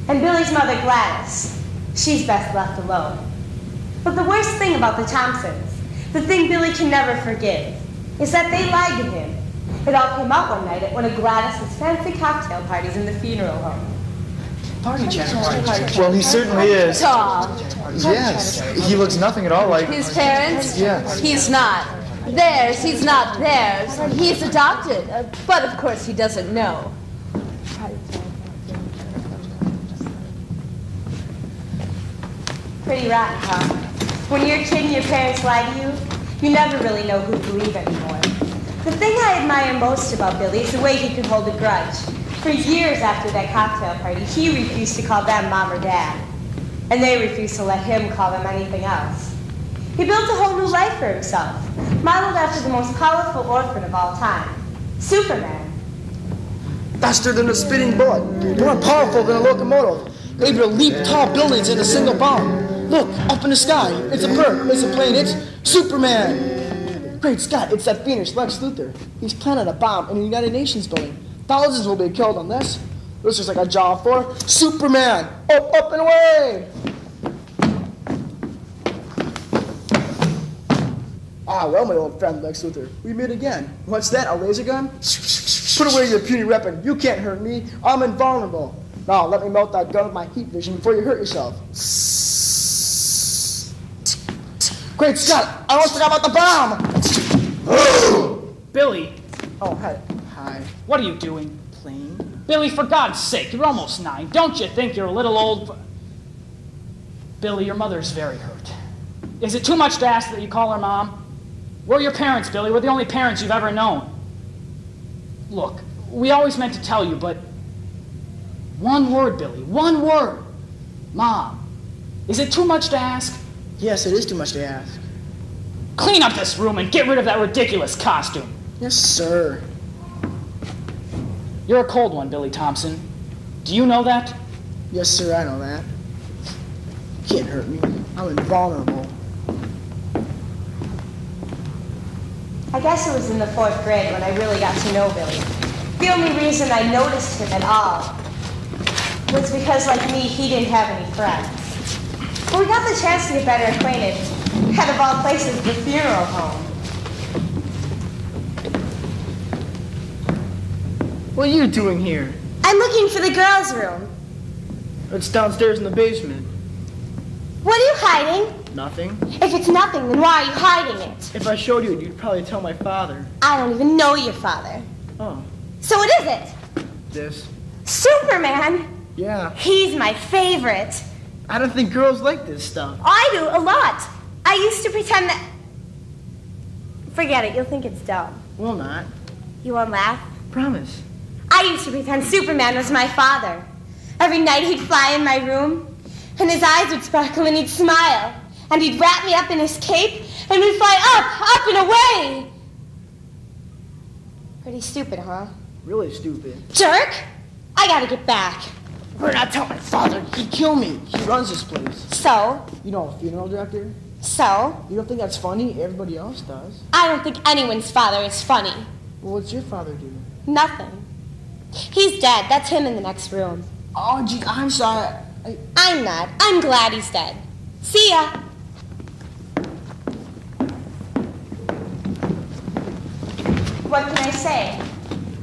And Billy's mother, Gladys, she's best left alone. But the worst thing about the Thompsons, the thing Billy can never forgive, is that they lied to him. It all came out one night at one of Gladys's fancy cocktail parties in the funeral home.
Party chatter. Well, he certainly is.
Tom.
Yes, he looks nothing at all like...
His parents?
Yes.
He's not. Theirs, he's not theirs. He's adopted. But of course he doesn't know.
Pretty rotten, Tom. When you're a kid and your parents lie to you, you never really know who to believe anymore. The thing I admire most about Billy is the way he could hold a grudge. For years after that cocktail party, he refused to call them Mom or Dad. And they refused to let him call them anything else. He built a whole new life for himself, modeled after the most powerful orphan of all time, Superman.
Faster than a spitting bullet, more powerful than a locomotive, able to leap tall buildings in a single bound. Look, up in the sky, it's a bird, it's a plane, it's Superman. Great Scott, it's that fiendish Lex Luthor. He's planted a bomb in the United Nations building. Thousands will be killed on this. This is like a job for Superman. Up, up, and away! Ah, well, my old friend Lex Luthor, we meet again. What's that, a laser gun? Put away your puny weapon. You can't hurt me. I'm invulnerable. Now, let me melt that gun with my heat vision before you hurt yourself. Great Scott, I almost forgot about the bomb!
Billy.
Oh, hi. Hi.
What are you doing? Playing? Billy, for God's sake, you're almost 9. Don't you think you're a little old? Billy, your mother's very hurt. Is it too much to ask that you call her Mom? We're your parents, Billy. We're the only parents you've ever known. Look, we always meant to tell you, but one word, Billy, one word. Mom. Is it too much to ask?
Yes, it is too much to ask.
Clean up this room and get rid of that ridiculous costume.
Yes, sir.
You're a cold one, Billy Thompson. Do you know that?
Yes, sir, I know that. You can't hurt me. I'm invulnerable.
I guess it was in the 4th grade when I really got to know Billy. The only reason I noticed him at all was because, like me, he didn't have any friends. But we got the chance to get better acquainted at, of all places, the funeral home.
What are you doing here?
I'm looking for the girls' room.
It's downstairs in the basement.
What are you hiding?
Nothing.
If it's nothing, then why are you hiding it?
If I showed you, you'd probably tell my father.
I don't even know your father.
Oh.
So what is it?
This.
Superman?
Yeah.
He's my favorite.
I don't think girls like this stuff.
I do, a lot. I used to pretend that... Forget it, you'll think it's dumb.
Will not.
You won't laugh?
Promise.
I used to pretend Superman was my father. Every night he'd fly in my room, and his eyes would sparkle and he'd smile. And he'd wrap me up in his cape, and we'd fly up and away. Pretty stupid, huh?
Really stupid.
Jerk! I gotta get back.
Better not tell my father. He'd kill me. He runs this place.
So?
You know, a funeral director?
So?
You don't think that's funny? Everybody else does.
I don't think anyone's father is funny.
Well, what's your father do?
Nothing. He's dead. That's him in the next room.
Oh, gee, I'm sorry.
I'm not. I'm glad he's dead. See ya. What can I say?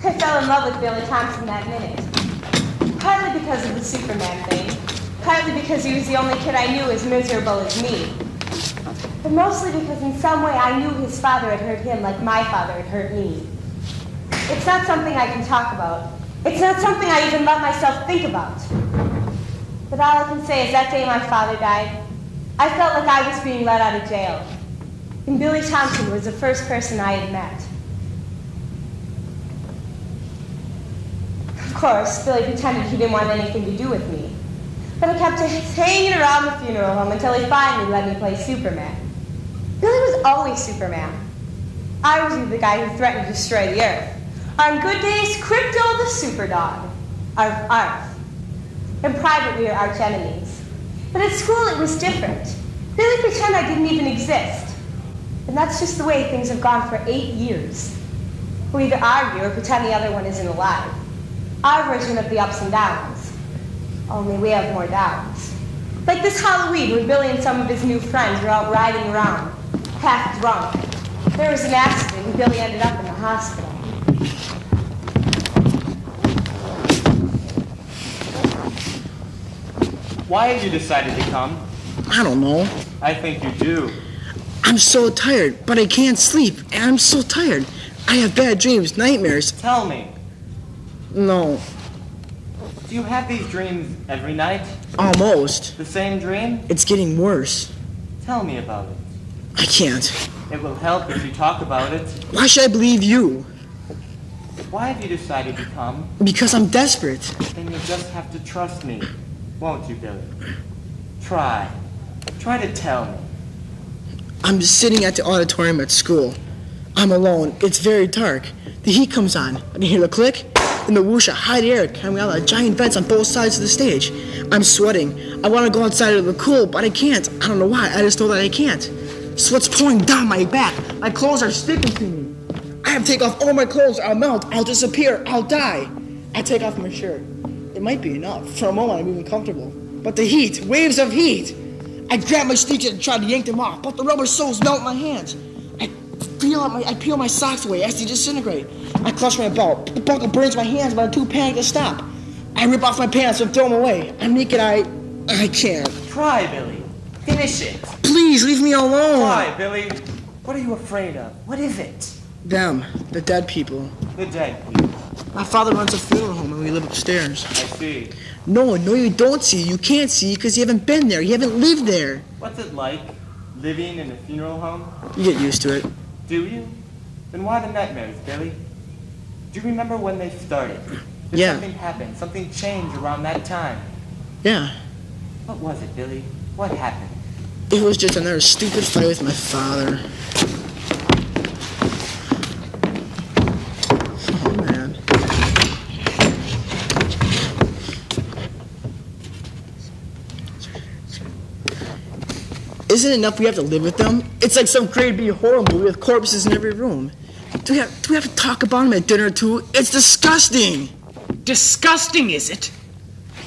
I fell in love with Billy Thompson that minute. Partly because of the Superman thing. Partly because he was the only kid I knew as miserable as me. But mostly because in some way I knew his father had hurt him like my father had hurt me. It's not something I can talk about. It's not something I even let myself think about. But all I can say is that day my father died, I felt like I was being let out of jail. And Billy Thompson was the first person I had met. Of course, Billy pretended he didn't want anything to do with me. But I kept hanging around the funeral home until he finally let me play Superman. Billy was always Superman. I was the guy who threatened to destroy the Earth. On good days, Crypto the Superdog. Arth. In private, we were arch enemies. But at school, it was different. Billy pretended I didn't even exist. And that's just the way things have gone for 8 years. We either argue or pretend the other one isn't alive. Our version of the ups and downs. Only we have more downs. Like this Halloween when Billy and some of his new friends were out riding around, half drunk. There was an accident and Billy ended up in the hospital.
Why have you decided to come?
I don't know.
I think you do.
I'm so tired, but I can't sleep, and I'm so tired. I have bad dreams, nightmares.
Tell me.
No.
Do you have these dreams every night?
Almost.
The same dream?
It's getting worse.
Tell me about it.
I can't.
It will help if you talk about it.
Why should I believe you?
Why have you decided to come?
Because I'm desperate.
Then you just have to trust me, won't you, Billy? Try to tell me.
I'm just sitting at the auditorium at school. I'm alone. It's very dark. The heat comes on. I can hear the click and the whoosh of hot air coming out of giant vents on both sides of the stage. I'm sweating. I want to go outside of the cool, but I can't. I don't know why. I just know that I can't. Sweat's pouring down my back. My clothes are sticking to me. I have to take off all my clothes. I'll melt. I'll disappear. I'll die. I take off my shirt. It might be enough. For a moment, I'm even comfortable. But the heat, waves of heat. I grab my sneakers and try to yank them off, but the rubber soles melt my hands. I peel my socks away as they disintegrate. I clutch my belt. The buckle burns my hands, but I'm too panicked to stop. I rip off my pants and throw them away. I'm naked. I can't.
Try, Billy. Finish it.
Please, leave me alone.
Try, Billy. What are you afraid of? What is it?
Them, the dead people.
The dead people.
My father runs a funeral home and we live upstairs.
I see.
No, you don't see. You can't see because you haven't been there. You haven't lived there.
What's it like, living in a funeral home?
You get used to it.
Do you? Then why the nightmares, Billy? Do you remember when they started? Did something happen? Something change around that time?
Yeah.
What was it, Billy? What happened?
It was just another stupid fight with my father. Oh, man. Isn't it enough we have to live with them? It's like some grade B horror movie with corpses in every room. Do we have to talk about them at dinner, too? It's disgusting.
Disgusting, is it?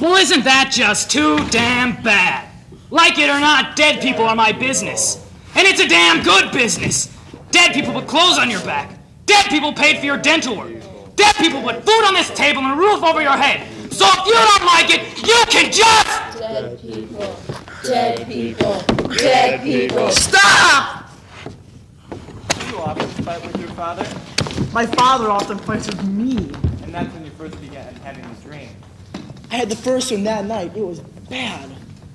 Well, isn't that just too damn bad? Like it or not, dead people are my business. And it's a damn good business. Dead people put clothes on your back. Dead people paid for your dental work. Dead people put food on this table and a roof over your head. So if you don't like it, you can just...
Dead people. Dead people. Dead people.
Stop!
Do you often fight with your father?
My father often fights with me.
And that's when you first began having this dream.
I had the first one that night. It was bad.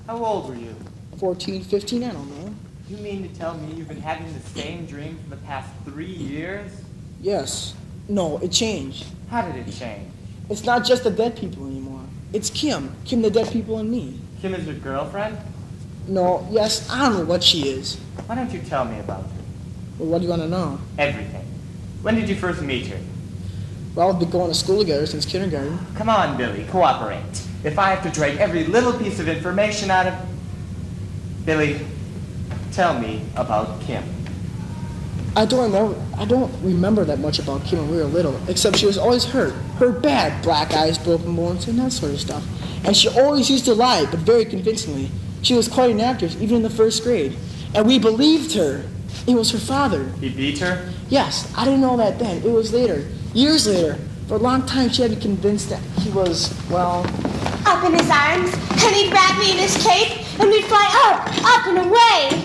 How old were you?
14, 15, I don't know.
You mean to tell me you've been having the same dream for the past 3 years?
Yes. No, it changed.
How did it change?
It's not just the dead people anymore. It's Kim. Kim, the dead people, and me.
Kim is your girlfriend?
No, yes, I don't know what she is.
Why don't you tell me about her?
Well, what do you want to know?
Everything. When did you first meet her?
Well, we've been going to school together since kindergarten.
Come on, Billy, cooperate. If I have to drag every little piece of information out of... Billy, tell me about Kim.
I don't remember that much about Kim when we were little, except she was always hurt. Hurt bad, black eyes, broken bones, and that sort of stuff. And she always used to lie, but very convincingly. She was quite an actress, even in the first grade. And we believed her. It was her father.
He beat her?
Yes, I didn't know that then. It was later, years later. For a long time, she had me convinced that he was, well...
Up in his arms, and he'd wrap me in his cape, and we'd fly up and away.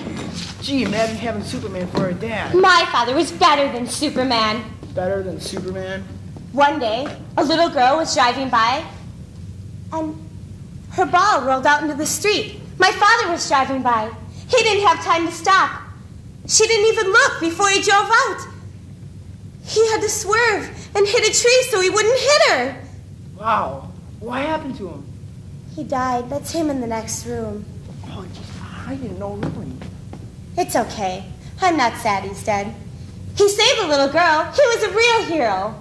Gee, imagine having Superman for a dad.
My father was better than Superman.
Better than Superman?
One day, a little girl was driving by, and her ball rolled out into the street. My father was driving by. He didn't have time to stop. She didn't even look before he drove out. He had to swerve and hit a tree so he wouldn't hit her.
Wow. What happened to him?
He died. That's him in the next room.
Oh, I didn't know, really.
It's okay. I'm not sad he's dead. He saved a little girl. He was a real hero.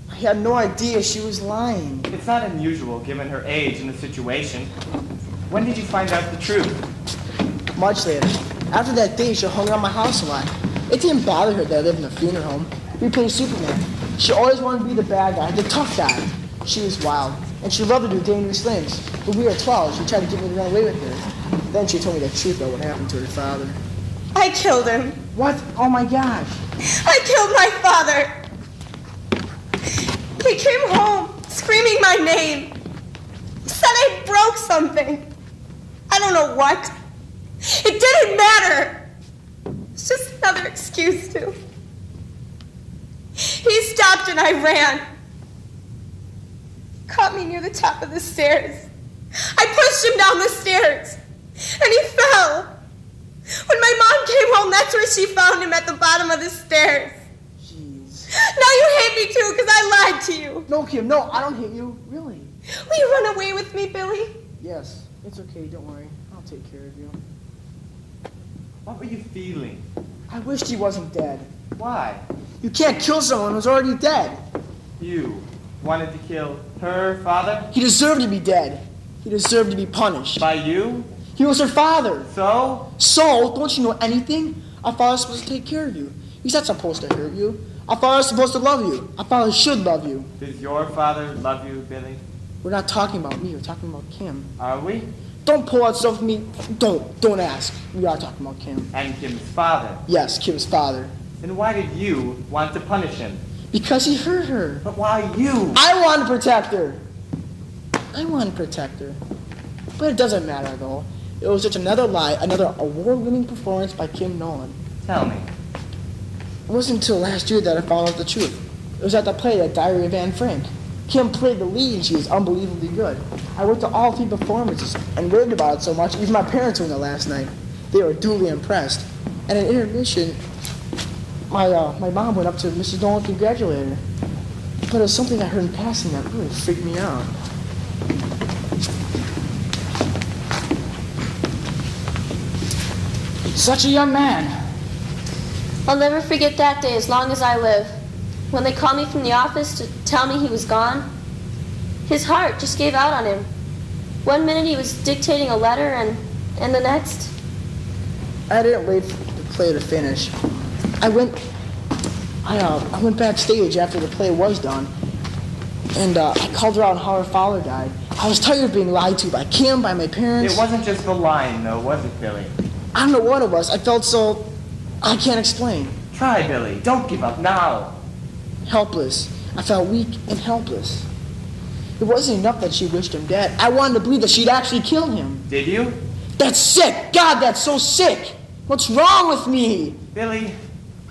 I had no idea she was lying.
It's not unusual given her age and the situation. When did you find out the truth?
Much later. After that day, she hung around my house a lot. It didn't bother her that I lived in a funeral home. We played Superman. She always wanted to be the bad guy, the tough guy. She was wild, and she loved to do dangerous things. When we were 12, she tried to get me to run away with her. Then she told me the truth about what happened to her father.
I killed him.
What? Oh my gosh.
I killed my father. He came home screaming my name. He said I broke something. I don't know what. It didn't matter. It's just another excuse to. He stopped and I ran. Caught me near the top of the stairs. I pushed him down the stairs, and he fell. When my mom came home, that's where she found him, at the bottom of the stairs.
Jeez.
Now you hate me too, because I lied to you.
No, Kim, no, I don't hate you. Really?
Will you run away with me, Billy?
Yes, it's okay, don't worry. I'll take care of you.
What were you feeling?
I wished he wasn't dead.
Why?
You can't kill someone who's already dead.
You wanted to kill her father?
He deserved to be dead. He deserved to be punished.
By you?
He was her father.
So?
So? Don't you know anything? Our father's supposed to take care of you. He's not supposed to hurt you. Our father's supposed to love you. Our father should love you.
Does your father love you, Billy?
We're not talking about me. We're talking about Kim.
Are we?
Don't pull out stuff from me. Don't ask. We are talking about Kim.
And Kim's father?
Yes, Kim's father.
Then why did you want to punish him?
Because he hurt her.
But why you?
I want to protect her. I want to protect her. But it doesn't matter, though. It was just another lie, another award-winning performance by Kim Nolan.
Tell me.
It wasn't until last year that I found out the truth. It was at the play, The Diary of Anne Frank. Kim played the lead, and she was unbelievably good. I went to all 3 performances and raved about it so much, even my parents were in there last night. They were duly impressed. And at intermission, my mom went up to Mrs. Nolan and congratulated her. But it was something I heard in passing that really freaked me out.
Such a young man.
I'll never forget that day as long as I live. When they called me from the office to tell me he was gone, his heart just gave out on him. One minute he was dictating a letter, and the next...
I didn't wait for the play to finish. I went backstage after the play was done, and I called her out on how her father died. I was tired of being lied to by Kim, by my parents.
It wasn't just the lying, though, was it, Billy?
I don't know what it was. I felt so... I can't explain.
Try, Billy. Don't give up now.
Helpless. I felt weak and helpless. It wasn't enough that she wished him dead. I wanted to believe that she'd actually kill him.
Did you?
That's sick! God, that's so sick! What's wrong with me?
Billy,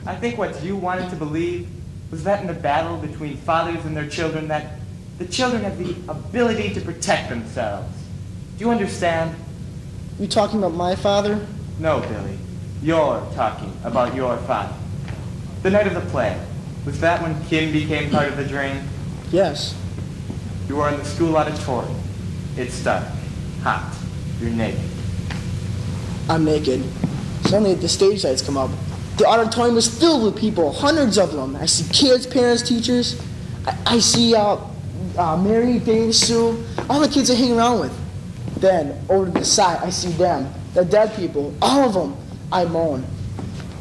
I think what you wanted to believe was that in the battle between fathers and their children, that the children have the ability to protect themselves. Do you understand?
You talking about my father?
No, Billy. You're talking about your father. The night of the play, was that when Kim became part of the drain?
Yes.
You were in the school auditorium. It's dark, hot. You're naked.
I'm naked. Suddenly the stage lights come up. The auditorium is filled with people, hundreds of them. I see kids, parents, teachers. I see Mary, Dave, Sue, all the kids I hang around with. Then, over to the side, I see them, the dead people, all of them. I moan.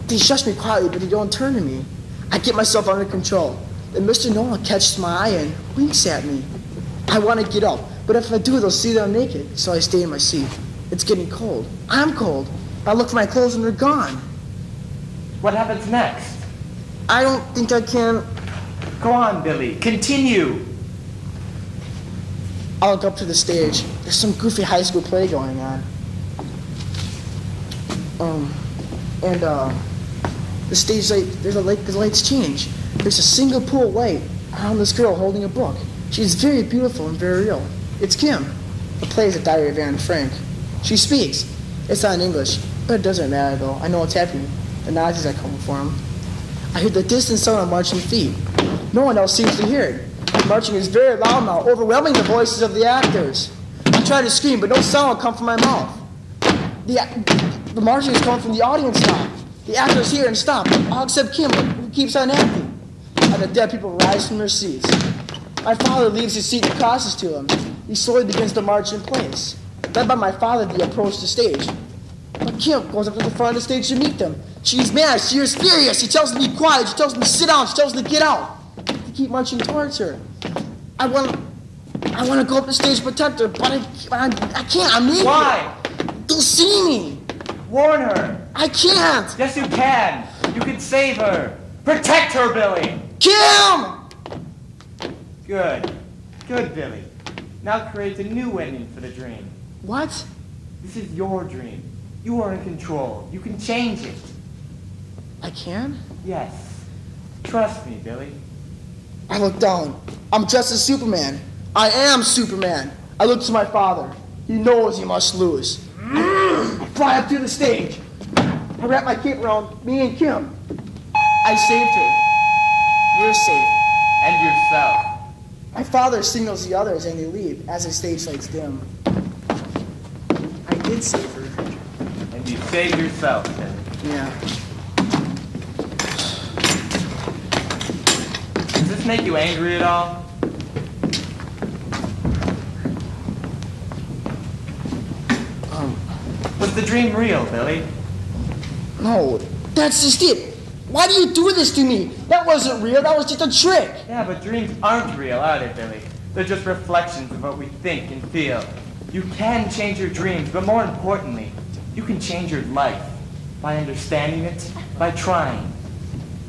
They shush me quietly, but they don't turn to me. I get myself under control. Then Mr. Nolan catches my eye and winks at me. I want to get up, but if I do, they'll see that I'm naked, so I stay in my seat. It's getting cold. I'm cold. I look for my clothes and they're gone.
What happens next?
I don't think I can.
Go on, Billy. Continue.
I look up to the stage. There's some goofy high school play going on. The stage light, the lights change. There's a single pool light around this girl holding a book. She's very beautiful and very real. It's Kim. The play is The Diary of Anne Frank. She speaks. It's not in English, but it doesn't matter though. I know what's happening. The Nazis are coming for him. I hear the distant sound of marching feet. No one else seems to hear it. The marching is very loud now, overwhelming the voices of the actors. I try to scream, but no sound will come from my mouth. The marching is coming from the audience now. The actors hear and stop, all except Kim, who keeps on acting. And the dead people rise from their seats. My father leaves his seat and crosses to him. He slowly begins to march in place. Led by my father, they approach the stage. But Kim goes up to the front of the stage to meet them. She's mad, she is furious. She tells them to be quiet, she tells them to sit down, she tells them to get out. They keep marching towards her. I want to go up the stage to protect her, but I can't, I'm naked.
Why?
They'll see me.
Warn her.
I can't.
Yes, you can. You can save her. Protect her, Billy.
Kim!
Good. Good, Billy. Now create a new ending for the dream.
What?
This is your dream. You are in control. You can change it.
I can?
Yes. Trust me, Billy.
I look down. I'm dressed as Superman. I am Superman. I look to my father. He knows he must lose. I fly up to the stage. I wrap my cape around me and Kim. I saved her. We're safe.
And yourself.
My father signals the others and they leave as the stage lights dim. I did save her.
And you saved yourself, then.
Yeah.
Does this make you angry at all? Was the dream real, Billy?
No, that's just it. Why do you do this to me? That wasn't real. That was just a trick.
Yeah, but dreams aren't real, are they, Billy? They're just reflections of what we think and feel. You can change your dreams, but more importantly, you can change your life by understanding it, by trying.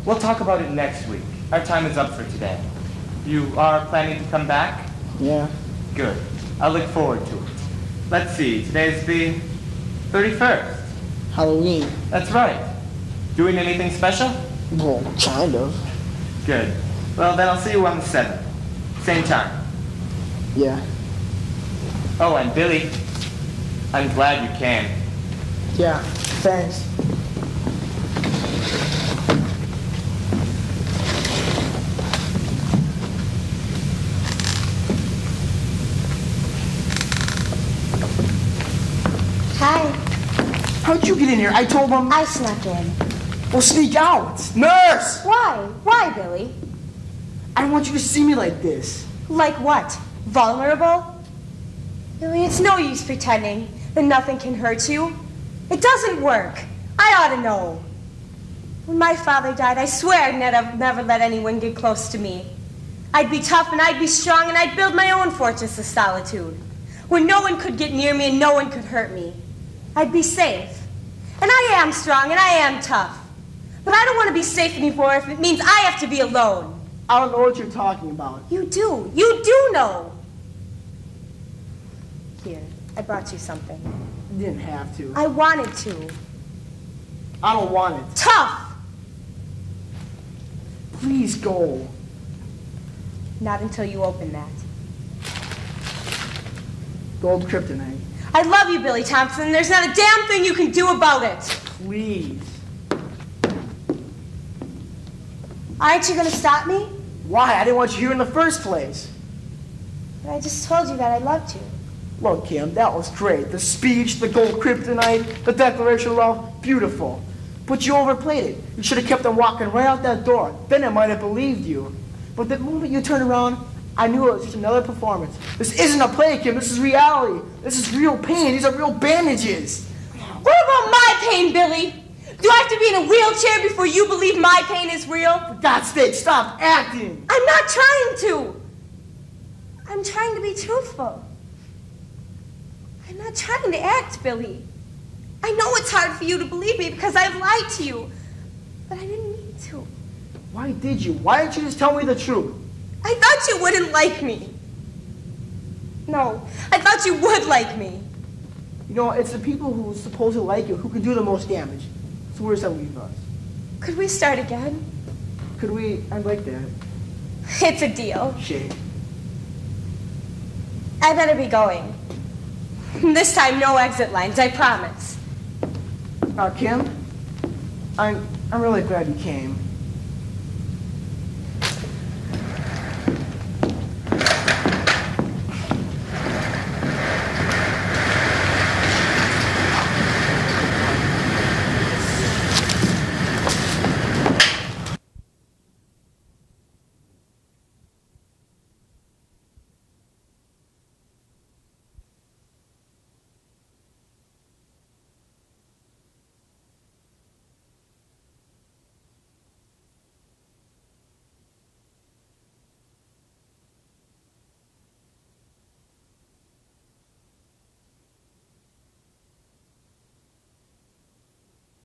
We'll talk about it next week. Our time is up for today. You are planning to come back?
Yeah.
Good. I look forward to it. Let's see, today's the 31st.
Halloween.
That's right. Doing anything special?
Well, kind of.
Good. Well, then I'll see you on the 7th. Same time.
Yeah.
Oh, and Billy, I'm glad you came.
Yeah, thanks.
Hi.
How'd you get in here? I told them...
I snuck in.
Well, sneak out. Nurse!
Why? Why, Billy?
I don't want you to see me like this.
Like what? Vulnerable? Billy, it's no use pretending that nothing can hurt you. It doesn't work. I ought to know. When my father died, I swear I'd never let anyone get close to me. I'd be tough and I'd be strong and I'd build my own fortress of solitude, where no one could get near me and no one could hurt me. I'd be safe. And I am strong and I am tough. But I don't want to be safe anymore if it means I have to be alone.
I don't know what you're talking about.
You do. You do know. Here, I brought you something.
You didn't have to.
I wanted to.
I don't want it.
Tough!
Please go.
Not until you open that.
Gold kryptonite.
I love you, Billy Thompson, and there's not a damn thing you can do about it.
Please.
Aren't you going to stop me?
Why? I didn't want you here in the first place.
But I just told you that I loved you.
Look, Kim, that was great. The speech, the gold kryptonite, the Declaration of Love, beautiful. But you overplayed it. You should have kept them walking right out that door. Then I might have believed you. But the moment you turned around, I knew it was just another performance. This isn't a play, Kim. This is reality. This is real pain. These are real bandages.
What about my pain, Billy? Do I have to be in a wheelchair before you believe my pain is real?
For God's sake, stop acting.
I'm not trying to. I'm trying to be truthful. I'm not trying to act, Billy. I know it's hard for you to believe me because I've lied to you. But I didn't mean to.
Why did you? Why didn't you just tell me the truth?
I thought you wouldn't like me. No, I thought you would like me.
You know, it's the people who supposedly like you who can do the most damage. So where's that leave us?
Could we start again?
Could we? I'd like that.
It's a deal.
Shade.
I better be going. This time, no exit lines, I promise.
Kim, I'm really glad you came.